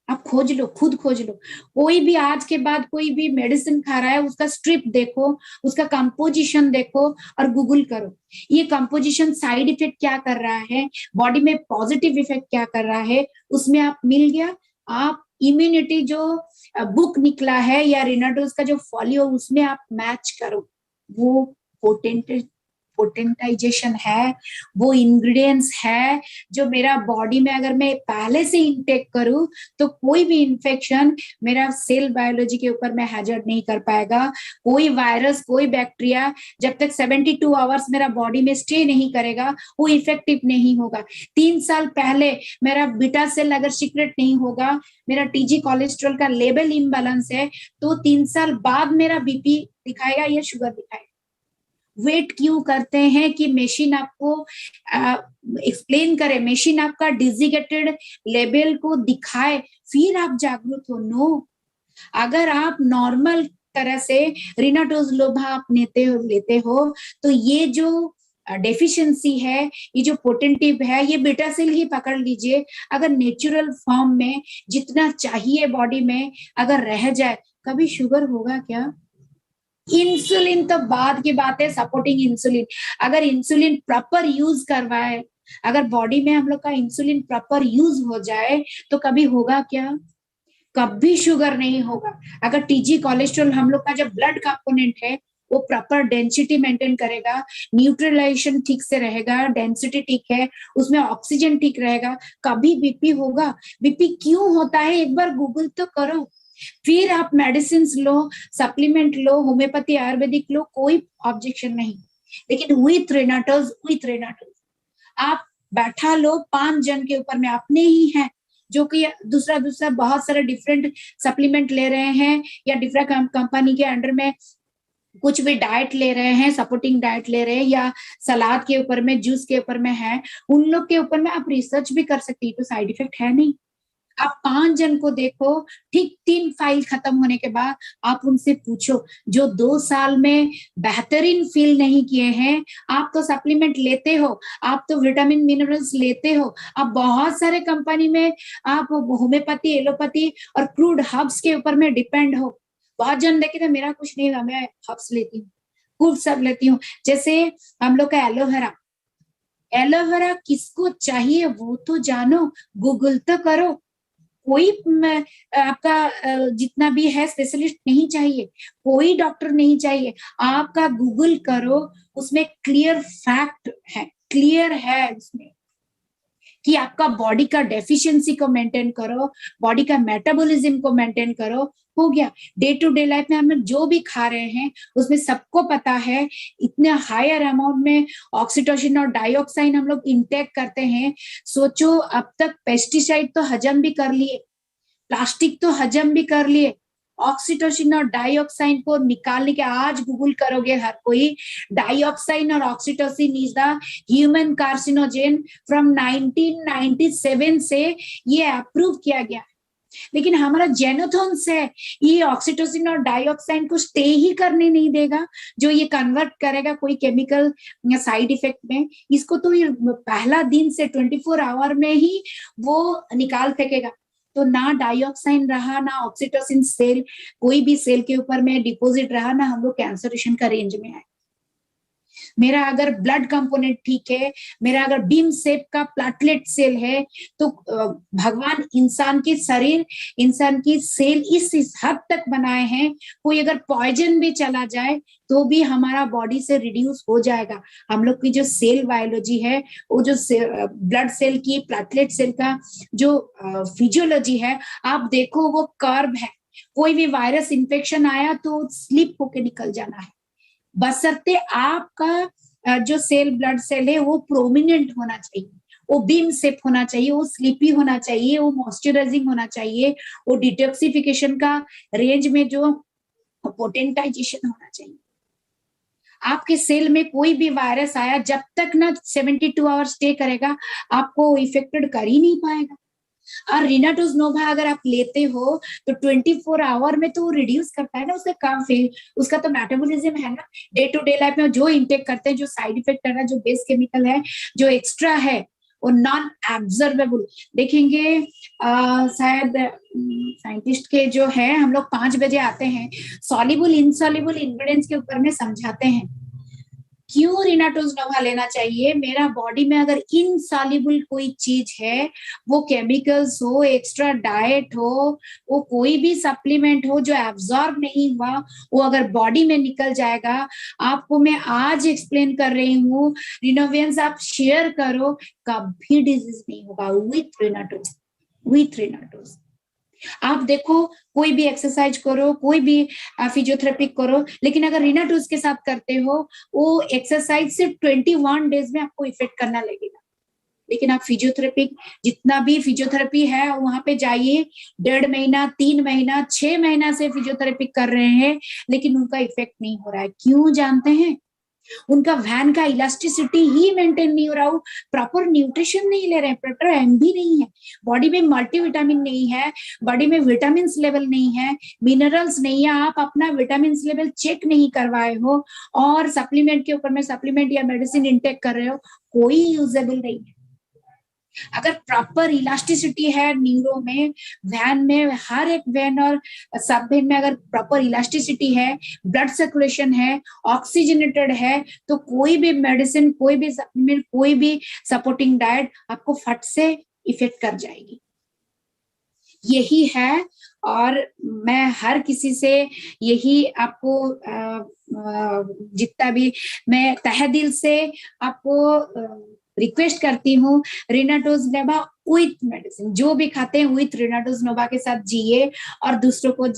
आप खोज लो, खुद खोज लो, कोई भी आज के बाद कोई भी मेडिसिन खा रहा है उसका स्ट्रिप देखो, उसका कंपोजिशन देखो और गूगल करो, ये कंपोजिशन साइड इफेक्ट क्या कर रहा है, बॉडी में पॉजिटिव इफेक्ट क्या कर रहा है, उसमें आप मिल गया, आप इम्यूनिटी जो बुक निकला है या रेनाटोज का जो फॉलियो उसमें आप मैच करो, वो पोटेंटाइजेशन है, वो इंग्रेडिएंट्स है जो मेरा बॉडी में अगर मैं पहले से इंटेक करूं तो कोई भी इंफेक्शन मेरा सेल बायोलॉजी के ऊपर में हैजर्ड नहीं कर पाएगा। कोई वायरस, कोई बैक्टीरिया जब तक 72 आवर्स मेरा बॉडी में स्टे नहीं करेगा वो इफेक्टिव नहीं होगा। 3 साल पहले मेरा बीटा सेल अगर सीक्रेट नहीं होगा, मेरा टीजी कोलेस्ट्रॉल का लेवल इम्बैलेंस है, तो 3 साल बाद मेरा बीपी दिखाएगा या शुगर दिखाएगा। वेट क्यों करते हैं कि मशीन आपको एक्सप्लेन करे, मशीन आपका डिजिगेटेड लेवल को दिखाए, फिर आप जागरूक हो? नो, अगर आप नॉर्मल तरह से रिनाटोज लोभा आप लेते हो तो ये जो डेफिशिएंसी है, ये जो पोटेंटिव है, ये बीटा सेल ही पकड़ लीजिए। अगर नेचुरल फॉर्म में जितना चाहिए बॉडी में अगर रह जाए, कभी शुगर होगा क्या? इंसुलिन तो बाद की बात है, सपोर्टिंग इंसुलिन। अगर इंसुलिन प्रॉपर यूज करवाए, अगर बॉडी में हम लोग का इंसुलिन प्रॉपर यूज हो जाए तो कभी होगा क्या? कभी शुगर नहीं होगा। अगर टीजी कोलेस्ट्रॉल हम लोग का जो ब्लड कंपोनेंट है वो प्रॉपर डेंसिटी मेंटेन करेगा, न्यूट्रलाइजेशन ठीक से रहेगा, डेंसिटी ठीक है, उसमें ऑक्सीजन ठीक रहेगा, कभी बीपी होगा? बीपी क्यों होता है एक बार गूगल तो करो। फिर आप मेडिसिन लो, सप्लीमेंट लो, होम्योपैथी आयुर्वेदिक लो, कोई ऑब्जेक्शन नहीं। लेकिन विथ रेनाटोज आप बैठा लो 5 जन के ऊपर में, अपने ही हैं जो कि दूसरा बहुत सारे डिफरेंट सप्लीमेंट ले रहे हैं या डिफरेंट कंपनी के अंडर में कुछ भी डाइट ले रहे हैं, सपोर्टिंग डाइट ले रहे हैं या सलाद के ऊपर में, जूस के ऊपर में है, उन लोग के ऊपर में आप रिसर्च भी कर सकती है, तो साइड इफेक्ट है नहीं। आप 5 जन को देखो, ठीक 3 फाइल खत्म होने के बाद आप उनसे पूछो, जो 2 साल में बेहतरीन फील नहीं किए हैं, आप तो सप्लीमेंट लेते हो, आप तो विटामिन मिनरल्स लेते हो, आप बहुत सारे कंपनी में आप होम्योपैथी, एलोपैथी और क्रूड हर्ब्स के ऊपर में डिपेंड हो। बहुत जन देखे तो मेरा कुछ नहीं हुआ, मैं हर्ब्स लेती हूँ, क्रूड सब लेती हूँ। जैसे हम लोग का एलोवेरा, एलोवेरा किसको चाहिए वो तो जानो, गूगल तो करो। कोई आपका जितना भी है स्पेशलिस्ट नहीं चाहिए, कोई डॉक्टर नहीं चाहिए, आपका गूगल करो, उसमें क्लियर फैक्ट है, क्लियर है उसमें कि आपका बॉडी का डेफिशिएंसी को मेंटेन करो, बॉडी का मेटाबॉलिज्म को मेंटेन करो, हो गया। डे टू डे लाइफ में हम जो भी खा रहे हैं उसमें सबको पता है इतने हायर अमाउंट में ऑक्सीटोसिन और डाइऑक्साइन हम लोग इंटेक करते हैं। सोचो, अब तक पेस्टिसाइड तो हजम भी कर लिए, प्लास्टिक तो हजम भी कर लिए, ऑक्सीटोसिन और डाइऑक्साइन को निकालने के, आज गूगल करोगे हर कोई, डाइऑक्साइन और oxytocin is the human carcinogen from 1997 से ये अप्रूव किया गया। लेकिन हमारा जेनोथॉन्स है, ये ऑक्सीटोसिन और डाइऑक्साइन को स्टे ही करने नहीं देगा, जो ये कन्वर्ट करेगा कोई केमिकल साइड इफेक्ट में। इसको तो ये पहला दिन से 24 आवर में ही वो निकाल फेंकेगा। तो ना डाइऑक्साइन रहा, ना ऑक्सीटोसिन सेल, कोई भी सेल के ऊपर में डिपॉजिट रहा, ना हम लोग कैंसरेशन का रेंज में आए। मेरा अगर ब्लड कंपोनेंट ठीक है, मेरा अगर बीम शेप का प्लेटलेट सेल है, तो भगवान इंसान की शरीर, इंसान की सेल इस हद तक बनाए हैं, कोई अगर पॉइजन भी चला जाए तो भी हमारा बॉडी से रिड्यूस हो जाएगा। हम लोग की जो सेल बायोलॉजी है, वो जो ब्लड सेल की, प्लेटलेट सेल का जो फिजियोलॉजी है, आप देखो वो कर्व है। कोई भी वायरस इन्फेक्शन आया तो स्लिप होके निकल जाना है, बशर्ते आपका जो सेल, ब्लड सेल है, वो प्रोमिनेंट होना चाहिए, वो बीम शेप होना चाहिए, वो स्लीपी होना चाहिए, वो मॉइस्चराइजिंग होना चाहिए, वो डिटॉक्सिफिकेशन का रेंज में जो पोटेंटाइजेशन होना चाहिए। आपके सेल में कोई भी वायरस आया, जब तक ना 72 आवर स्टे करेगा, आपको इफेक्टेड कर ही नहीं पाएगा। और रिनाटोज नोवा अगर आप लेते हो तो 24 आवर में तो वो रिड्यूस करता है ना, उसका काम, फिर उसका तो मेटाबॉलिज्म है ना। डे टू डे लाइफ में जो इंटेक करते हैं, जो साइड इफेक्ट कर रहा है, जो बेस केमिकल है, जो एक्स्ट्रा है, वो नॉन एब्जॉर्बेबल। देखेंगे शायद साइंटिस्ट के जो है, हम लोग 5 बजे आते हैं, सॉल्युबल इनसॉल्युबल इंग्रेडिएंट्स के ऊपर में समझाते हैं क्यों रिनाटोज नोवा लेना चाहिए। मेरा बॉडी में अगर इनसॉल्युबल कोई चीज है, वो केमिकल्स हो, एक्स्ट्रा डाइट हो, वो कोई भी सप्लीमेंट हो जो एब्जॉर्ब नहीं हुआ, वो अगर बॉडी में निकल जाएगा, आपको मैं आज एक्सप्लेन कर रही हूँ, रिनोवियंस आप शेयर करो, कभी डिजीज नहीं होगा विथ रिनाटोज, विथ रिनाटोज। आप देखो, कोई भी एक्सरसाइज करो, कोई भी फिजियोथेरेपी करो, लेकिन अगर रिनाटोज के साथ करते हो, वो एक्सरसाइज सिर्फ 21 डेज में आपको इफेक्ट करना लगेगा। लेकिन आप फिजियोथेरेपी, जितना भी फिजियोथेरेपी है वहां पे जाइए, 1.5 महीना, 3 महीना, 6 महीना से फिजियोथेरेपी कर रहे हैं, लेकिन उनका इफेक्ट नहीं हो रहा है। क्यों जानते हैं? उनका वैन का इलास्टिसिटी ही मेंटेन नहीं हो रहा, वो प्रॉपर न्यूट्रिशन नहीं ले रहे हैं, प्रॉपर एमबी नहीं है, बॉडी में मल्टीविटामिन नहीं है, बॉडी में विटामिन लेवल नहीं है, मिनरल्स नहीं है, आप अपना विटामिन लेवल चेक नहीं करवाए हो और सप्लीमेंट के ऊपर में सप्लीमेंट या मेडिसिन इंटेक कर रहे हो, कोई यूजेबल नहीं है। अगर प्रॉपर इलास्टिसिटी है न्यूरो में, वैन में, हर एक वैन और सब वैन में अगर प्रॉपर इलास्टिसिटी है, ब्लड सर्कुलेशन है, ऑक्सीजनेटेड है, तो कोई भी मेडिसिन, कोई भी सप्लीमेंट, कोई भी सपोर्टिंग डाइट आपको फट से इफेक्ट कर जाएगी। यही है, और मैं हर किसी से यही आपको जितना भी मैं तहे दिल से आपको रिक्वेस्ट करती हूँ, रिनाटोज-नेबा विथ मेडिसिन, जो भी खाते हैं विथ रिनाटोज-नेबा के साथ जिए और दूसरों को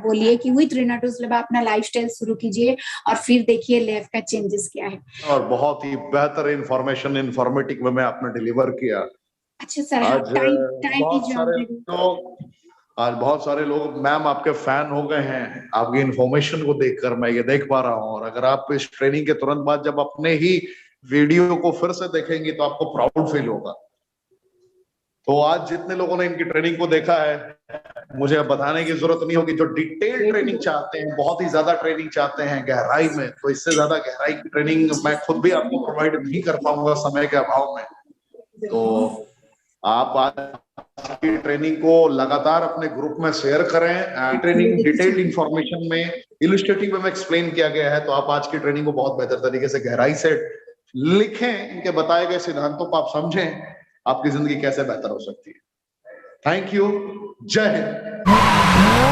बोलिए कि विथ रिनाटोज-नेबा अपना लाइफस्टाइल शुरू कीजिए और फिर देखिए लाइफ का चेंजेस क्या है। और बहुत ही बेहतर इंफॉर्मेशन इन्फॉर्मेटिव वे में आपने डिलीवर किया। अच्छा सर, आज टाइम बहुत सारे लोग मैम आपके फैन हो गए हैं, आपकी इंफॉर्मेशन को देखकर मैं ये देख पा रहा हूँ। और अगर आप इस ट्रेनिंग के तुरंत बाद जब अपने ही वीडियो को फिर से देखेंगे तो आपको प्राउड फील होगा। तो आज जितने लोगों ने इनकी ट्रेनिंग को देखा है, मुझे बताने की जरूरत नहीं होगी, जो डिटेल ट्रेनिंग चाहते हैं, बहुत ही ज्यादा ट्रेनिंग चाहते हैं गहराई में, तो इससे ज्यादा गहराई की ट्रेनिंग मैं खुद भी आपको प्रोवाइड नहीं कर पाऊंगा समय के अभाव में। तो आप आज की ट्रेनिंग को लगातार अपने ग्रुप में शेयर करें। ट्रेनिंग डिटेल्ड इंफॉर्मेशन में इलस्ट्रेटिव में एक्सप्लेन किया गया है, तो आप आज की ट्रेनिंग को बहुत बेहतर तरीके से गहराई से लिखें, इनके बताए गए सिद्धांतों को आप समझें, आपकी जिंदगी कैसे बेहतर हो सकती है। थैंक यू, जय हिंद।